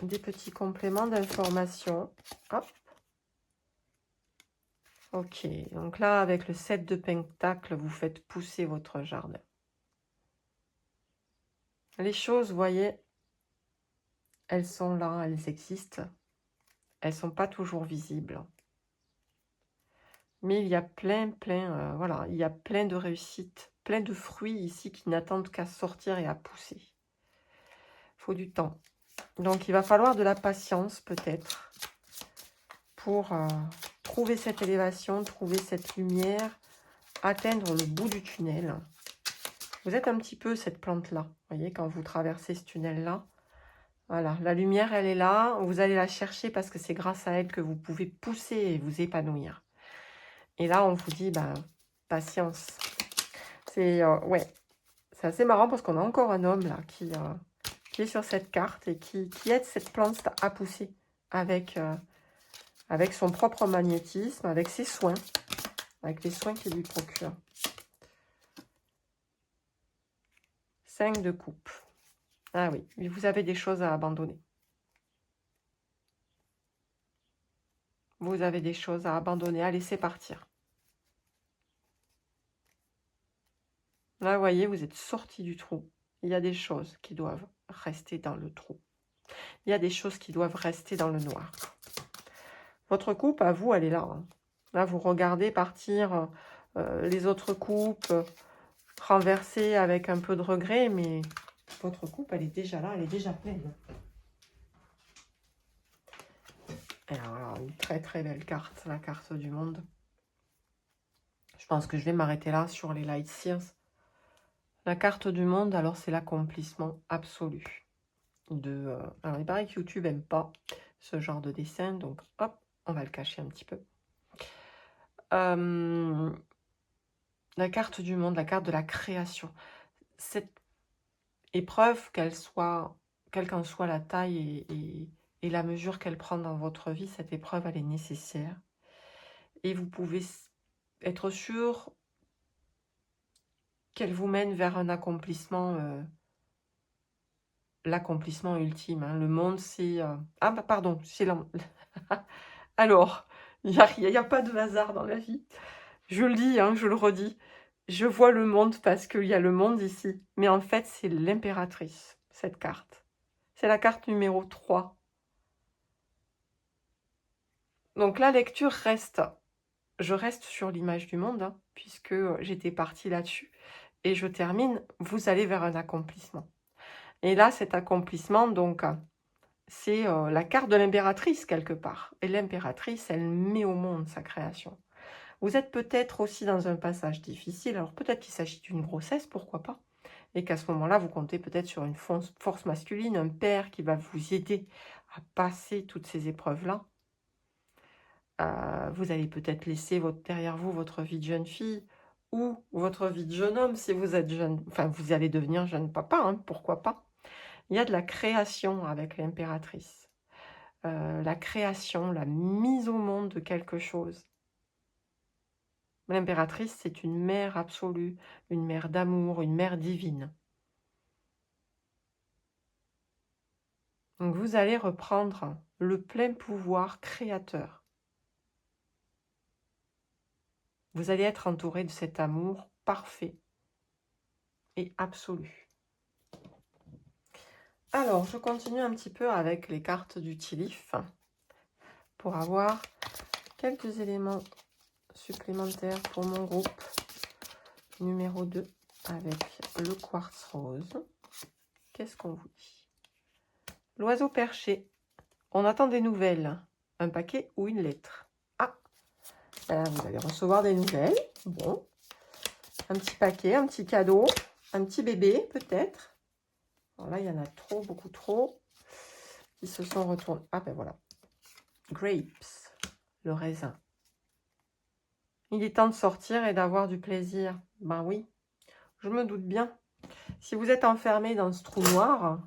des petits compléments d'information. Hop. Ok, donc là, avec le 7 de Pentacle, vous faites pousser votre jardin. Les choses, vous voyez, elles sont là, elles existent. Elles ne sont pas toujours visibles. Mais il y a voilà, il y a plein de réussites, plein de fruits ici qui n'attendent qu'à sortir et à pousser. Il faut du temps. Donc, il va falloir de la patience, peut-être, pour trouver cette élévation, trouver cette lumière, atteindre le bout du tunnel. Vous êtes un petit peu cette plante-là, vous voyez, quand vous traversez ce tunnel-là. Voilà, la lumière, elle est là. Vous allez la chercher parce que c'est grâce à elle que vous pouvez pousser et vous épanouir. Et là, on vous dit, ben, patience. C'est ouais, c'est assez marrant parce qu'on a encore un homme là qui est sur cette carte et qui aide cette plante à pousser avec, avec son propre magnétisme, avec ses soins, avec les soins qu'il lui procure. 5 de coupe. Ah oui, mais vous avez des choses à abandonner. Vous avez des choses à abandonner, à laisser partir. Là, vous voyez, vous êtes sorti du trou. Il y a des choses qui doivent rester dans le trou. Il y a des choses qui doivent rester dans le noir. Votre coupe, à vous, elle est là. Hein. Là, vous regardez partir les autres coupes, renversées avec un peu de regret, mais votre coupe, elle est déjà là, elle est déjà pleine. Alors, une très très belle carte, la carte du monde. Je pense que je vais m'arrêter là sur les Light Seers. La carte du monde, alors c'est l'accomplissement absolu. Alors, il paraît que YouTube n'aime pas ce genre de dessin, donc hop, on va le cacher un petit peu. La carte du monde, la carte de la création. Cette épreuve, quelle qu'en soit la taille et la mesure qu'elle prend dans votre vie, cette épreuve, elle est nécessaire. Et vous pouvez être sûr qu'elle vous mène vers un accomplissement, l'accomplissement ultime. Hein. Le monde, c'est... Ah, bah, pardon, c'est... Alors, il n'y a pas de hasard dans la vie. Je le dis, hein, je le redis. Je vois le monde parce qu'il y a le monde ici. Mais en fait, c'est l'impératrice, cette carte. C'est la carte numéro 3. Donc la lecture reste... Je reste sur l'image du monde, hein, puisque j'étais partie là-dessus. Et je termine, vous allez vers un accomplissement. Et là, cet accomplissement, donc, c'est la carte de l'impératrice, quelque part. Et l'impératrice, elle met au monde sa création. Vous êtes peut-être aussi dans un passage difficile. Alors peut-être qu'il s'agit d'une grossesse, pourquoi pas. Et qu'à ce moment-là, vous comptez peut-être sur une force masculine, un père qui va vous aider à passer toutes ces épreuves-là. Vous allez peut-être laisser derrière vous votre vie de jeune fille ou votre vie de jeune homme si vous êtes jeune. Enfin, vous allez devenir jeune papa, hein, pourquoi pas. Il y a de la création avec l'impératrice. La création, la mise au monde de quelque chose. L'impératrice, c'est une mère absolue, une mère d'amour, une mère divine. Donc vous allez reprendre le plein pouvoir créateur. Vous allez être entouré de cet amour parfait et absolu. Alors, je continue un petit peu avec les cartes du Tilif pour avoir quelques éléments supplémentaires pour mon groupe numéro 2 avec le quartz rose. Qu'est-ce qu'on vous dit? L'oiseau perché. On attend des nouvelles. Un paquet ou une lettre. Ah, vous allez recevoir des nouvelles. Bon. Un petit paquet, un petit cadeau, un petit bébé peut-être. Alors là, il y en a trop, beaucoup trop, qui se sont retournés. Ah ben voilà. Grapes, le raisin. Il est temps de sortir et d'avoir du plaisir. Ben oui, je me doute bien. Si vous êtes enfermé dans ce trou noir,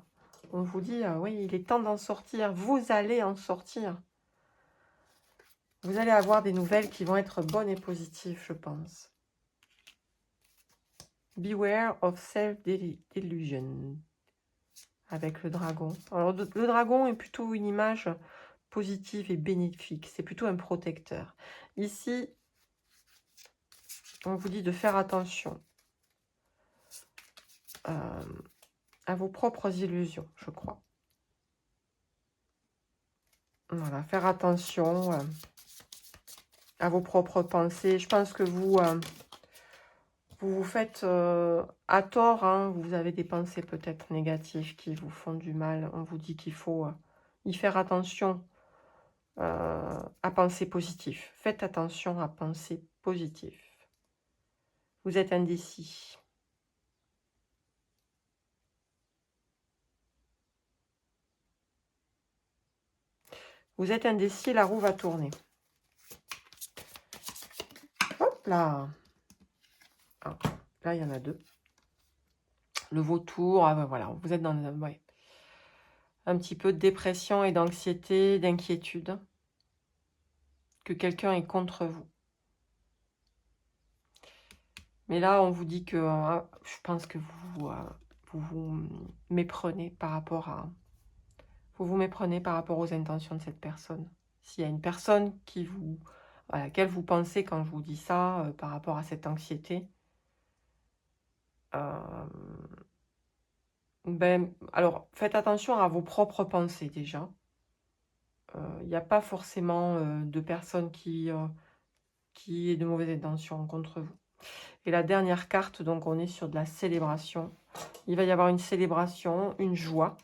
On vous dit, oui, il est temps d'en sortir. Vous allez en sortir. Vous allez avoir des nouvelles qui vont être bonnes et positives, je pense. Beware of self-delusion. Avec le dragon. Alors, le dragon est plutôt une image positive et bénéfique. C'est plutôt un protecteur. Ici, on vous dit de faire attention à vos propres illusions, je crois. Voilà, faire attention à vos propres pensées. Je pense que vous vous faites à tort, hein, vous avez des pensées peut-être négatives qui vous font du mal. On vous dit qu'il faut y faire attention à penser positif. Faites attention à penser positif. Vous êtes indécis. Vous êtes indécis, la roue va tourner. Hop là. Ah, là, il y en a deux. Le vautour, ah ben voilà, vous êtes dans un petit peu de dépression et d'anxiété, d'inquiétude. Que quelqu'un est contre vous. Mais là, on vous dit que je pense que vous méprenez par rapport à... Vous vous méprenez par rapport aux intentions de cette personne. S'il y a une personne à laquelle vous pensez quand je vous dis ça, par rapport à cette anxiété, alors faites attention à vos propres pensées déjà. Il n'y a pas forcément de personne qui ait de mauvaises intentions contre vous. Et la dernière carte, donc on est sur de la célébration. Il va y avoir une célébration, une joie,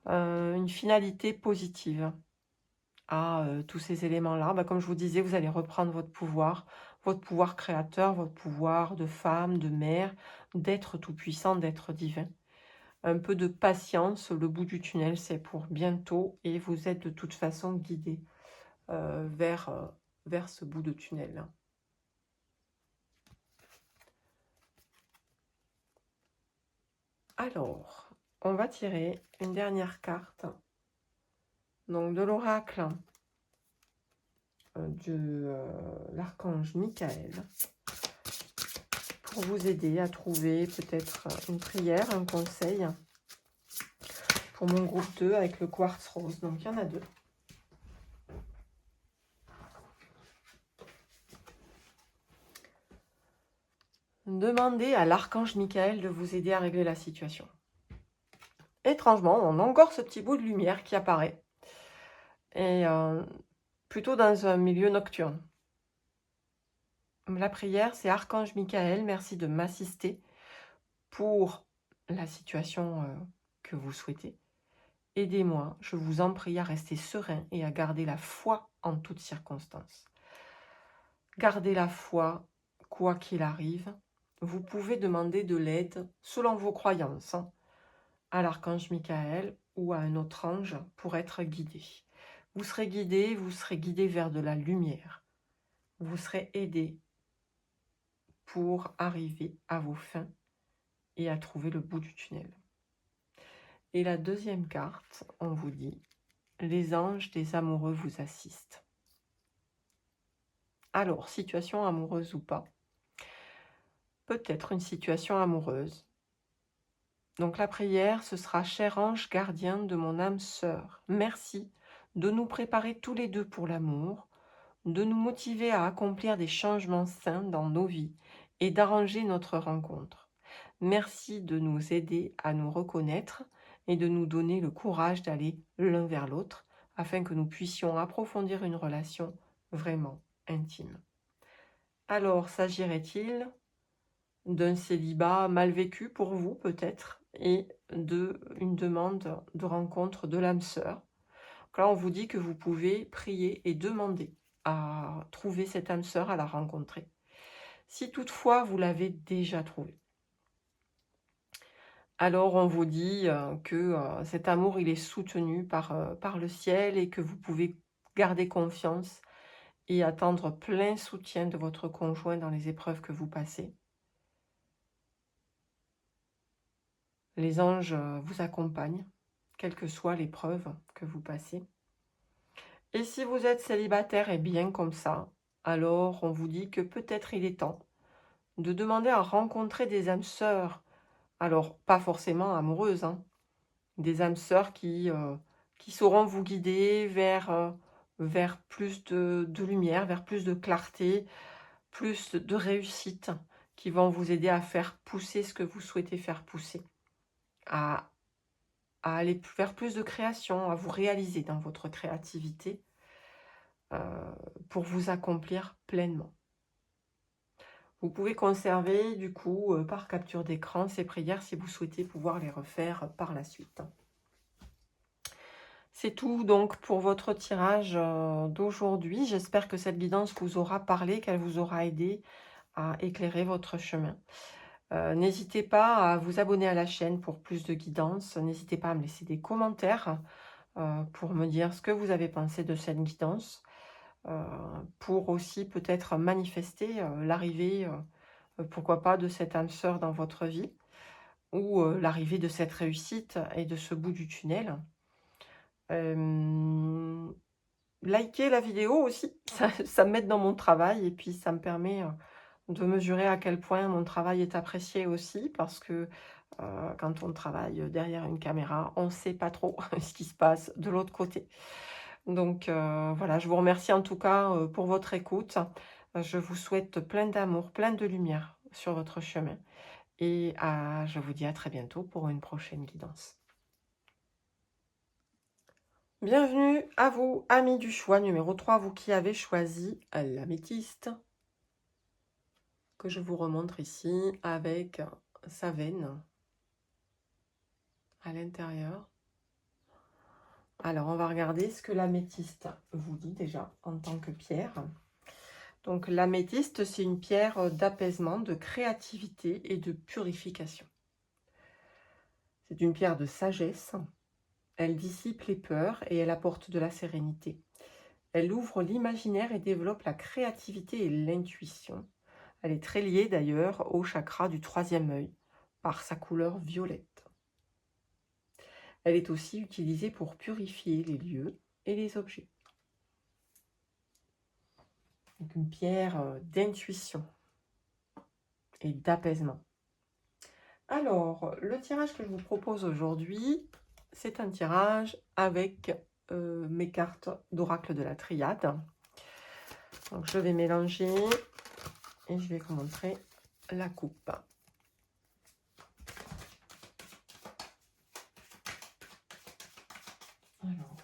une finalité positive à tous ces éléments-là. Comme je vous disais, vous allez reprendre votre pouvoir créateur, votre pouvoir de femme, de mère, d'être tout-puissant, d'être divin. Un peu de patience, le bout du tunnel, c'est pour bientôt et vous êtes de toute façon guidé vers ce bout de tunnel. Alors, on va tirer une dernière carte. Donc, de l'oracle de l'archange Michael. Pour vous aider à trouver peut-être une prière, un conseil. Pour mon groupe 2 avec le quartz rose. Donc, il y en a deux. Demandez à l'archange Michael de vous aider à régler la situation. Étrangement, on a encore ce petit bout de lumière qui apparaît. Et plutôt dans un milieu nocturne. La prière, c'est Archange Michael, merci de m'assister pour la situation que vous souhaitez. Aidez-moi, je vous en prie, à rester serein et à garder la foi en toutes circonstances. Gardez la foi, quoi qu'il arrive. Vous pouvez demander de l'aide selon vos croyances à l'archange Michael ou à un autre ange pour être guidé. Vous serez guidé vers de la lumière. Vous serez aidé pour arriver à vos fins et à trouver le bout du tunnel. Et la deuxième carte, on vous dit, les anges des amoureux vous assistent. Alors, situation amoureuse ou pas, peut-être une situation amoureuse. Donc la prière, ce sera « Cher ange gardien de mon âme sœur, merci de nous préparer tous les deux pour l'amour, de nous motiver à accomplir des changements sains dans nos vies et d'arranger notre rencontre. Merci de nous aider à nous reconnaître et de nous donner le courage d'aller l'un vers l'autre afin que nous puissions approfondir une relation vraiment intime. » Alors, s'agirait-il d'un célibat mal vécu pour vous peut-être et d'une demande de rencontre de l'âme sœur? Là, on vous dit que vous pouvez prier et demander à trouver cette âme sœur, à la rencontrer. Si toutefois vous l'avez déjà trouvée, alors on vous dit que cet amour il est soutenu par le ciel et que vous pouvez garder confiance et attendre plein soutien de votre conjoint dans les épreuves que vous passez. Les anges vous accompagnent quelle que soit l'épreuve que vous passez. Et si vous êtes célibataire et bien comme ça, alors on vous dit que peut-être il est temps de demander à rencontrer des âmes sœurs. Alors, pas forcément amoureuses, hein, des âmes sœurs qui sauront vous guider vers plus de lumière, vers plus de clarté, plus de réussite, qui vont vous aider à faire pousser ce que vous souhaitez faire pousser, à, à aller vers plus de création, à vous réaliser dans votre créativité pour vous accomplir pleinement. Vous pouvez conserver du coup par capture d'écran ces prières si vous souhaitez pouvoir les refaire par la suite. C'est tout donc pour votre tirage d'aujourd'hui. J'espère que cette guidance vous aura parlé, qu'elle vous aura aidé à éclairer votre chemin. N'hésitez pas à vous abonner à la chaîne pour plus de guidance. N'hésitez pas à me laisser des commentaires pour me dire ce que vous avez pensé de cette guidance. Pour aussi peut-être manifester l'arrivée, pourquoi pas, de cette âme sœur dans votre vie, ou l'arrivée de cette réussite et de ce bout du tunnel. Likez la vidéo aussi, ça m'aide dans mon travail et puis ça me permet de mesurer à quel point mon travail est apprécié aussi, parce que quand on travaille derrière une caméra, on ne sait pas trop ce qui se passe de l'autre côté. Donc voilà, je vous remercie en tout cas pour votre écoute. Je vous souhaite plein d'amour, plein de lumière sur votre chemin. Et je vous dis à très bientôt pour une prochaine guidance. Bienvenue à vous, amis du choix numéro 3, vous qui avez choisi l'améthyste, que je vous remontre ici avec sa veine à l'intérieur. Alors, on va regarder ce que l'améthyste vous dit déjà en tant que pierre. Donc, l'améthyste, c'est une pierre d'apaisement, de créativité et de purification. C'est une pierre de sagesse. Elle dissipe les peurs et elle apporte de la sérénité. Elle ouvre l'imaginaire et développe la créativité et l'intuition. Elle est très liée d'ailleurs au chakra du troisième œil par sa couleur violette. Elle est aussi utilisée pour purifier les lieux et les objets. Donc une pierre d'intuition et d'apaisement. Alors, le tirage que je vous propose aujourd'hui, c'est un tirage avec mes cartes d'oracle de la triade. Donc, je vais mélanger et je vais vous montrer la coupe. Alors,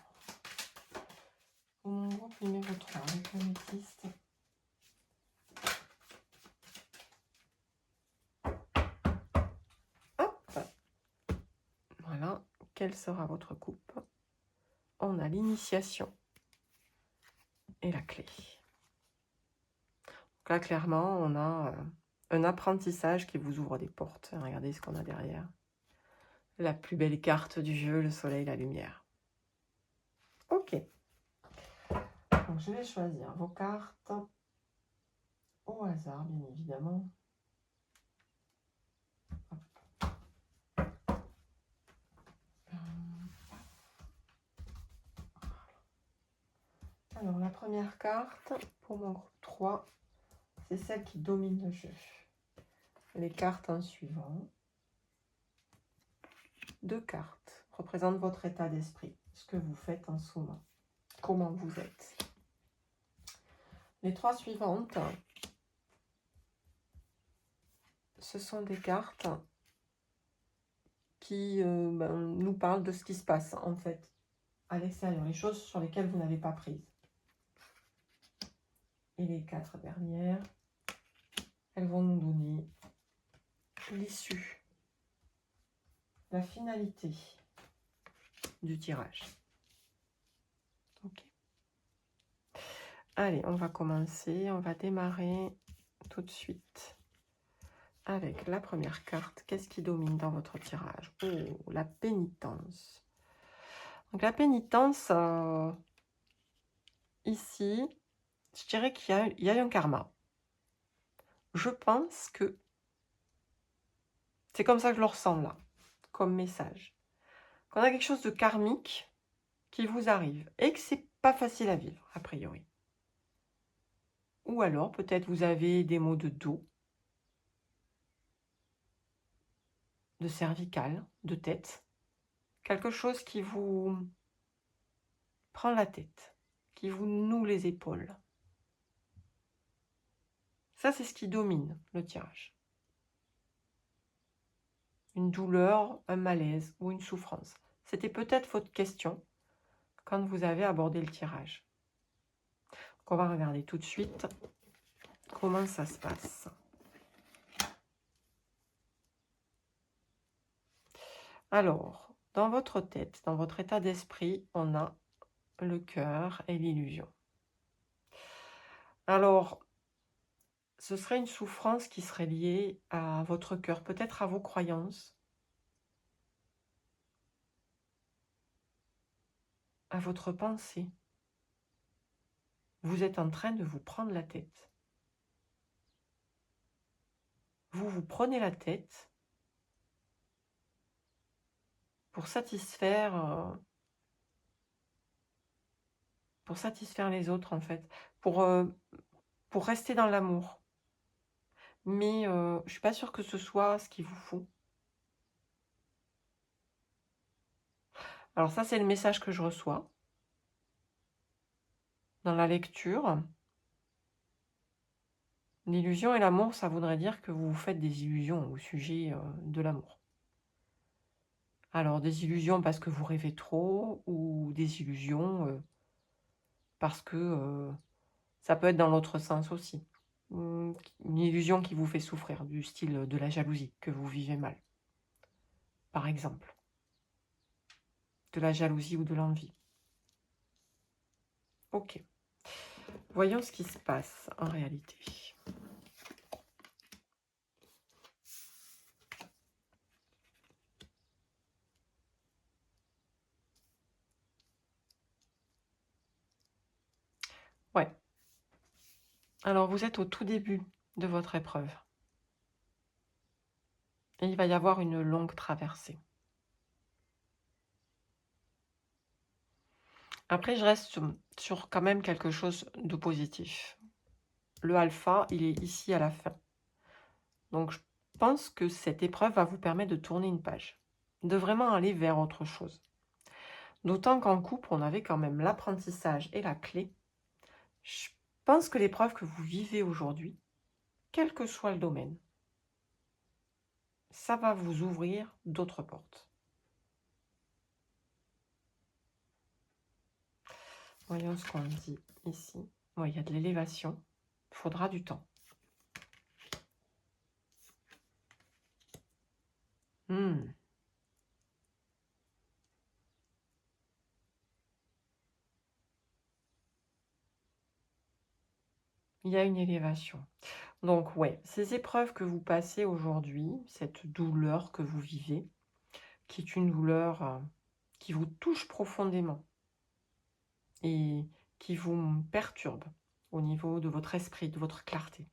pour mon groupe numéro 3 avec l'améthyste. Hop! Voilà, quelle sera votre coupe? On a l'initiation et la clé. Donc là, clairement, on a un apprentissage qui vous ouvre des portes. Regardez ce qu'on a derrière. La plus belle carte du jeu, le soleil, la lumière. Ok. Donc, je vais choisir vos cartes au hasard, bien évidemment. Alors, la première carte, pour mon groupe 3, c'est celle qui domine le jeu. Les cartes en suivant. 2 cartes représentent votre état d'esprit, ce que vous faites en ce moment, comment vous êtes. Les 3 suivantes, ce sont des cartes qui nous parlent de ce qui se passe en fait à l'extérieur, les choses sur lesquelles vous n'avez pas prise. Et les 4 dernières, elles vont nous donner l'issue, la finalité du tirage. Ok. Allez, on va commencer, on va démarrer tout de suite avec la première carte. Qu'est-ce qui domine dans votre tirage? Oh, la pénitence. Donc la pénitence, ici, je dirais qu'il y a un karma. Je pense que c'est comme ça que je le ressens là, comme message. qu'on a quelque chose de karmique qui vous arrive et que c'est pas facile à vivre, a priori. Ou alors, peut-être vous avez des maux de dos, de cervical, de tête. Quelque chose qui vous prend la tête, qui vous noue les épaules. Ça, c'est ce qui domine le tirage. Une douleur, un malaise ou une souffrance. C'était peut-être votre question quand vous avez abordé le tirage. Donc, on va regarder tout de suite comment ça se passe. Alors, dans votre tête, dans votre état d'esprit, on a le cœur et l'illusion. Alors, ce serait une souffrance qui serait liée à votre cœur, peut-être à vos croyances, à votre pensée. Vous êtes en train de vous prendre la tête. Vous vous prenez la tête pour satisfaire les autres, en fait, pour rester dans l'amour. Mais je ne suis pas sûre que ce soit ce qu'il vous faut. Alors ça, c'est le message que je reçois dans la lecture. L'illusion et l'amour, ça voudrait dire que vous vous faites des illusions au sujet de l'amour. Alors, des illusions parce que vous rêvez trop, ou des illusions parce que ça peut être dans l'autre sens aussi. Une illusion qui vous fait souffrir, du style de la jalousie, que vous vivez mal, par exemple. De la jalousie ou de l'envie. Ok. Voyons ce qui se passe en réalité. Ouais. Alors, vous êtes au tout début de votre épreuve. Et il va y avoir une longue traversée. Après, je reste sur quand même quelque chose de positif. Le alpha, il est ici à la fin. Donc, je pense que cette épreuve va vous permettre de tourner une page, de vraiment aller vers autre chose. D'autant qu'en couple, on avait quand même l'apprentissage et la clé. Je pense que l'épreuve que vous vivez aujourd'hui, quel que soit le domaine, ça va vous ouvrir d'autres portes. Voyons ce qu'on dit ici. Il y a de l'élévation. Il faudra du temps. Il y a une élévation. Donc, ouais, ces épreuves que vous passez aujourd'hui, cette douleur que vous vivez, qui est une douleur qui vous touche profondément et qui vous perturbe au niveau de votre esprit, de votre clarté.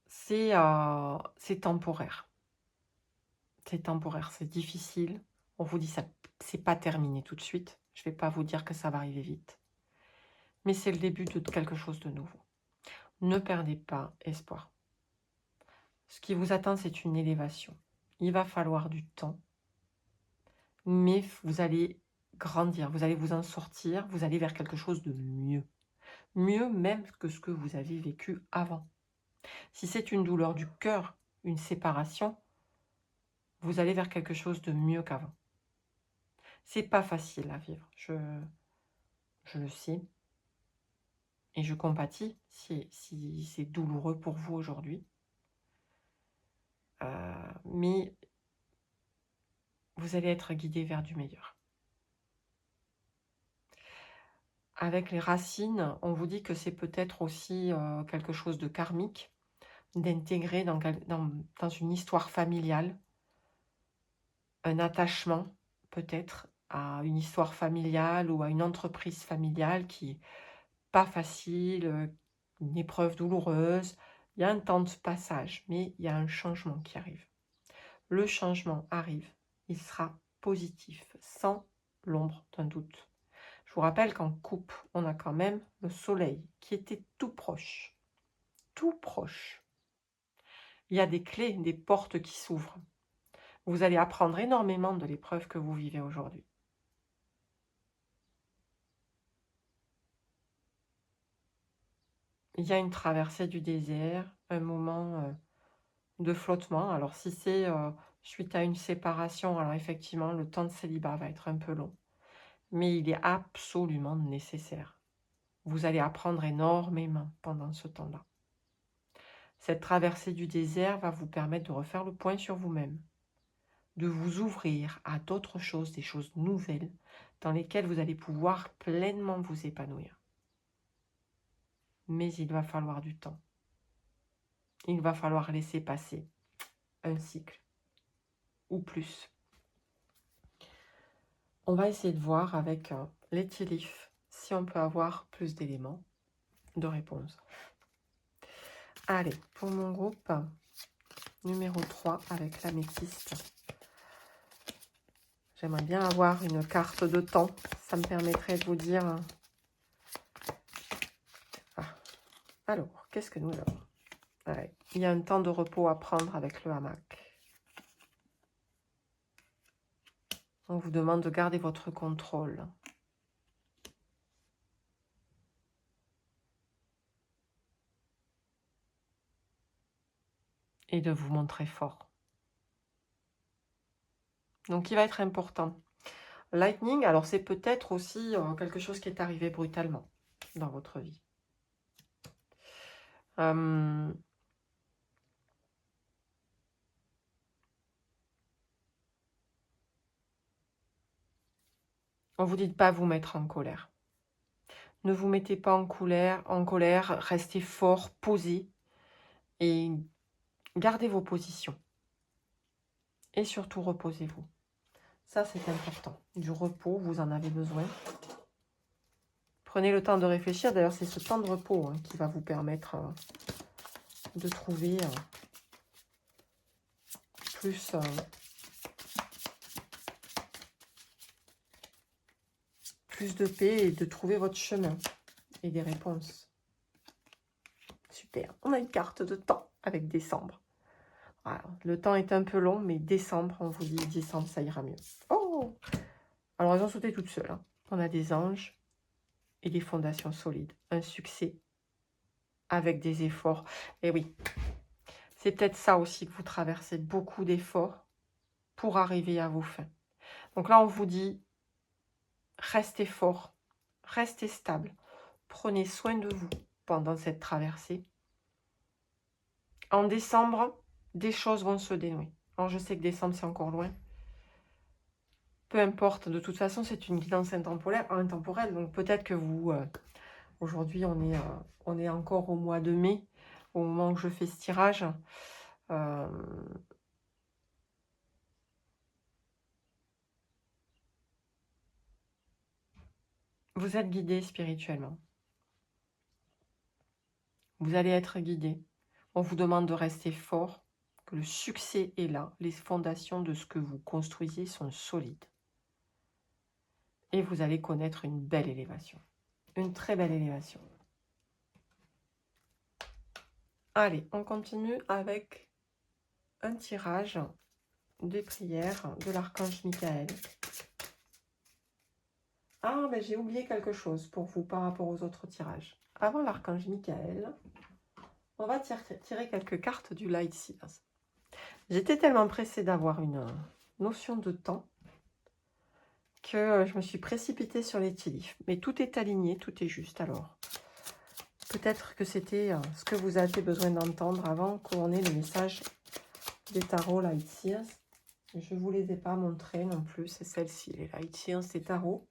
C'est temporaire. C'est temporaire, c'est difficile. On vous dit ça, c'est pas terminé tout de suite. Je ne vais pas vous dire que ça va arriver vite. Mais c'est le début de quelque chose de nouveau. Ne perdez pas espoir. Ce qui vous attend, c'est une élévation. Il va falloir du temps, mais vous allez grandir, vous allez vous en sortir, vous allez vers quelque chose de mieux. Mieux même que ce que vous avez vécu avant. Si c'est une douleur du cœur, une séparation, vous allez vers quelque chose de mieux qu'avant. C'est pas facile à vivre, je le sais. Et je compatis si c'est douloureux pour vous aujourd'hui. Mais vous allez être guidé vers du meilleur. Avec les racines, on vous dit que c'est peut-être aussi quelque chose de karmique, d'intégrer dans une histoire familiale, un attachement peut-être à une histoire familiale ou à une entreprise familiale qui n'est pas facile, une épreuve douloureuse. Il y a un temps de passage, mais il y a un changement qui arrive. le changement arrive, il sera positif, sans l'ombre d'un doute. Je vous rappelle qu'en coupe, on a quand même le soleil qui était tout proche. Tout proche. Il y a des clés, des portes qui s'ouvrent. Vous allez apprendre énormément de l'épreuve que vous vivez aujourd'hui. Il y a une traversée du désert, un moment de flottement. Alors si c'est suite à une séparation, alors effectivement, le temps de célibat va être un peu long. Mais il est absolument nécessaire. Vous allez apprendre énormément pendant ce temps-là. Cette traversée du désert va vous permettre de refaire le point sur vous-même, de vous ouvrir à d'autres choses, des choses nouvelles, dans lesquelles vous allez pouvoir pleinement vous épanouir. Mais il va falloir du temps. Il va falloir laisser passer un cycle, ou plus. On va essayer de voir avec les tilifs si on peut avoir plus d'éléments de réponse. Allez, pour mon groupe numéro 3 avec l'améthyste. J'aimerais bien avoir une carte de temps. Ça me permettrait de vous dire... Alors, qu'est-ce que nous avons? Ouais, il y a un temps de repos à prendre avec le hamac. On vous demande de garder votre contrôle. Et de vous montrer fort. Donc, il va être important. Lightning, alors c'est peut-être aussi quelque chose qui est arrivé brutalement dans votre vie. On vous dit de ne pas vous mettre en colère. Ne vous mettez pas en colère, restez fort, posé et gardez vos positions. Et surtout, reposez-vous. Ça, c'est important. Du repos, vous en avez besoin. Prenez le temps de réfléchir. D'ailleurs, c'est ce temps de repos qui va vous permettre de trouver plus de paix et de trouver votre chemin et des réponses. Super. On a une carte de temps avec décembre. Voilà. Le temps est un peu long, mais décembre, on vous dit décembre, ça ira mieux. Oh! Alors, elles ont sauté toutes seules. On a des anges et des fondations solides. Un succès avec des efforts. Et oui, c'est peut-être ça aussi que vous traversez, beaucoup d'efforts pour arriver à vos fins. Donc là, on vous dit, restez fort, restez stable, prenez soin de vous pendant cette traversée. En décembre, des choses vont se dénouer. Alors je sais que décembre, c'est encore loin. Peu importe, de toute façon, c'est une guidance intemporelle. Donc peut-être que vous, aujourd'hui, on est encore au mois de mai, au moment où je fais ce tirage. Vous êtes guidé spirituellement. Vous allez être guidé. On vous demande de rester fort, que le succès est là. Les fondations de ce que vous construisez sont solides. Et vous allez connaître une belle élévation. Une très belle élévation. Allez, on continue avec un tirage des prières de l'archange Michael. Ah, mais j'ai oublié quelque chose pour vous par rapport aux autres tirages. Avant l'archange Michael, on va tirer quelques cartes du Light Seers. J'étais tellement pressée d'avoir une notion de temps que je me suis précipitée sur les tilifs. Mais tout est aligné, tout est juste. Alors, peut-être que c'était ce que vous aviez besoin d'entendre avant qu'on ait le message des tarots Light Seers. Je ne vous les ai pas montrés non plus, c'est celle-ci, les Light Seers des tarots.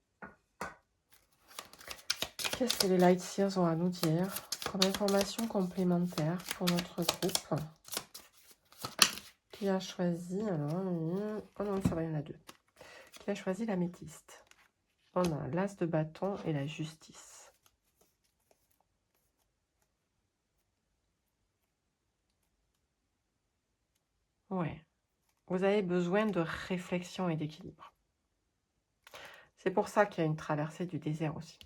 Qu'est-ce que les Light Seers ont à nous dire comme information complémentaire pour notre groupe qui a choisi, alors, oh non, ça va, il y en a deux, qui a choisi l'améthyste. On a l'as de bâton et la justice. Ouais. vous avez besoin de réflexion et d'équilibre. C'est pour ça qu'il y a une traversée du désert aussi.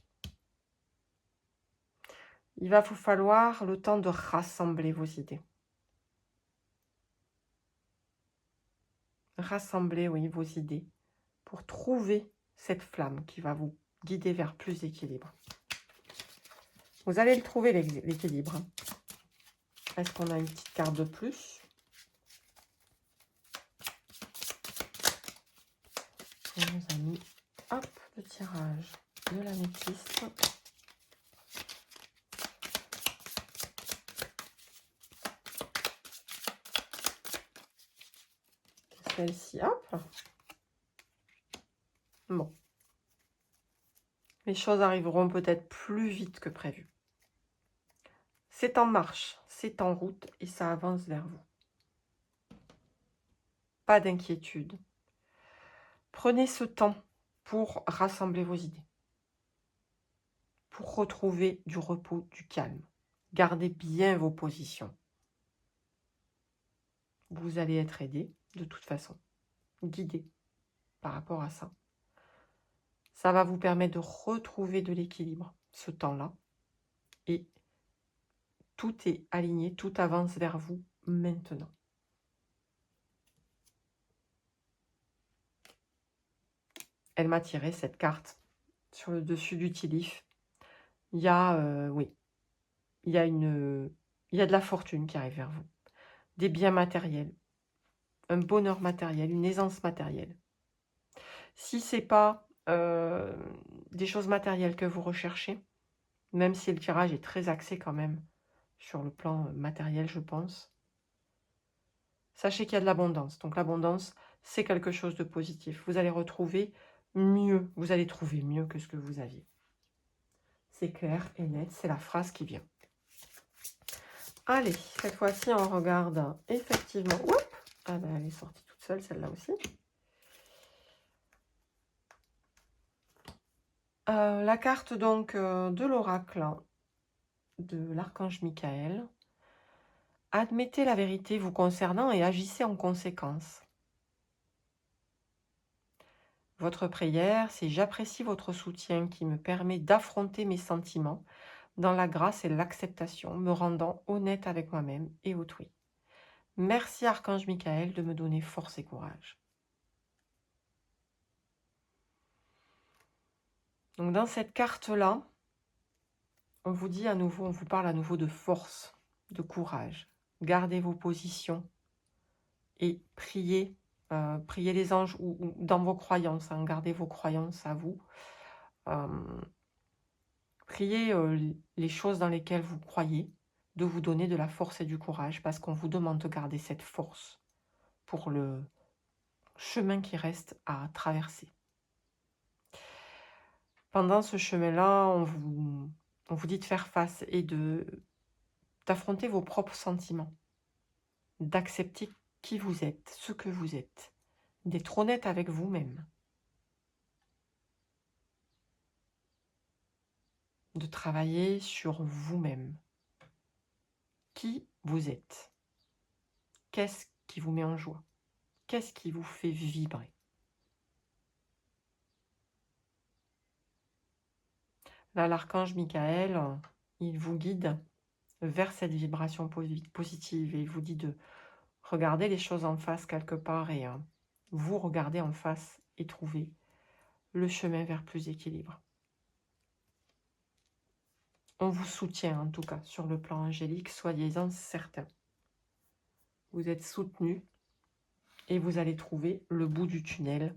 Il va vous falloir le temps de rassembler vos idées. Rassembler, oui, vos idées pour trouver cette flamme qui va vous guider vers plus d'équilibre. Vous allez le trouver, l'équilibre. Est-ce qu'on a une petite carte de plus? On nous a mis, hop, le tirage de l'améthyste. Celle-ci, hop. Bon. Les choses arriveront peut-être plus vite que prévu. C'est en marche, c'est en route et ça avance vers vous. Pas d'inquiétude. Prenez ce temps pour rassembler vos idées, pour retrouver du repos, du calme. Gardez bien vos positions. Vous allez être aidé de toute façon, guidé par rapport à ça. Ça va vous permettre de retrouver de l'équilibre, ce temps-là. Et tout est aligné, tout avance vers vous maintenant. Elle m'a tiré cette carte sur le dessus du tilif. Il y a, oui, il y a de la fortune qui arrive vers vous. Des biens matériels, un bonheur matériel, une aisance matérielle. Si ce n'est pas des choses matérielles que vous recherchez, même si le tirage est très axé quand même sur le plan matériel, je pense, sachez qu'il y a de l'abondance. Donc l'abondance, c'est quelque chose de positif. Vous allez retrouver mieux, vous allez trouver mieux que ce que vous aviez. C'est clair et net, c'est la phrase qui vient. Allez, cette fois-ci, on regarde effectivement... Oups, ah ben, elle est sortie toute seule, celle-là aussi. La carte donc de l'oracle de l'archange Michael. Admettez la vérité vous concernant et agissez en conséquence. Votre prière, c'est « J'apprécie votre soutien qui me permet d'affronter mes sentiments dans la grâce et l'acceptation, me rendant honnête avec moi-même et autrui. Merci Archange Michael de me donner force et courage. » Donc dans cette carte-là, on vous dit à nouveau, on vous parle à nouveau de force, de courage. Gardez vos positions et priez, priez les anges ou dans vos croyances, hein, gardez vos croyances à vous. Priez les choses dans lesquelles vous croyez, de vous donner de la force et du courage, parce qu'on vous demande de garder cette force pour le chemin qui reste à traverser. Pendant ce chemin-là, on vous dit de faire face et d'affronter vos propres sentiments, d'accepter qui vous êtes, ce que vous êtes, d'être honnête avec vous-même, de travailler sur vous-même. Qui vous êtes? Qu'est-ce qui vous met en joie? Qu'est-ce qui vous fait vibrer? Là, l'archange Michael, il vous guide vers cette vibration positive et il vous dit de regarder les choses en face quelque part et vous regarder en face et trouver le chemin vers plus d'équilibre. On vous soutient en tout cas sur le plan angélique, soyez-en certains. Vous êtes soutenus et vous allez trouver le bout du tunnel,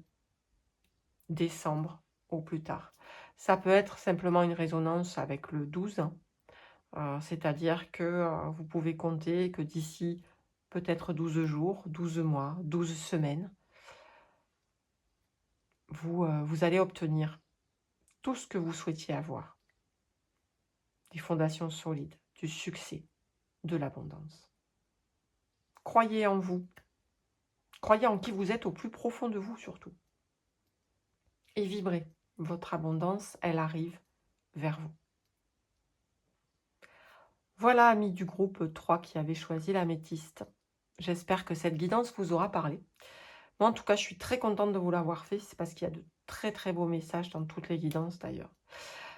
décembre au plus tard. Ça peut être simplement une résonance avec le 12, c'est-à-dire que vous pouvez compter que d'ici peut-être 12 jours, 12 mois, 12 semaines, vous allez obtenir tout ce que vous souhaitiez avoir. Des fondations solides, du succès, de l'abondance. Croyez en vous. Croyez en qui vous êtes au plus profond de vous surtout. Et vibrez. Votre abondance, elle arrive vers vous. Voilà, amis du groupe 3 qui avaient choisi l'améthyste. J'espère que cette guidance vous aura parlé. Moi, en tout cas, je suis très contente de vous l'avoir fait. C'est parce qu'il y a de très, très beaux messages dans toutes les guidances d'ailleurs.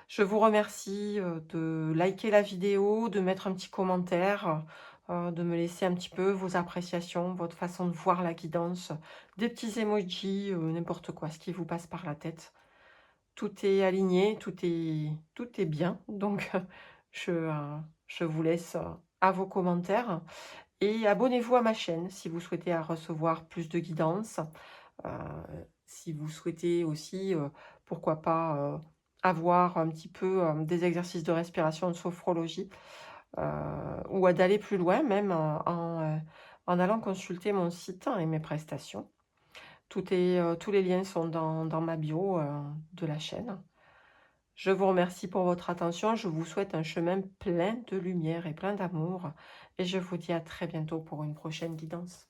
Je vous remercie, de liker la vidéo, de mettre un petit commentaire, de me laisser un petit peu vos appréciations, votre façon de voir la guidance, des petits emojis, n'importe quoi, ce qui vous passe par la tête. Tout est aligné, tout est bien, donc je, je vous laisse, à vos commentaires et abonnez-vous à ma chaîne si vous souhaitez recevoir plus de guidance. Heu, si vous souhaitez aussi, pourquoi pas, avoir un petit peu, des exercices de respiration, de sophrologie, ou d'aller plus loin même en allant consulter mon site et mes prestations. Tous les liens sont dans ma bio, de la chaîne. Je vous remercie pour votre attention, je vous souhaite un chemin plein de lumière et plein d'amour et je vous dis à très bientôt pour une prochaine guidance.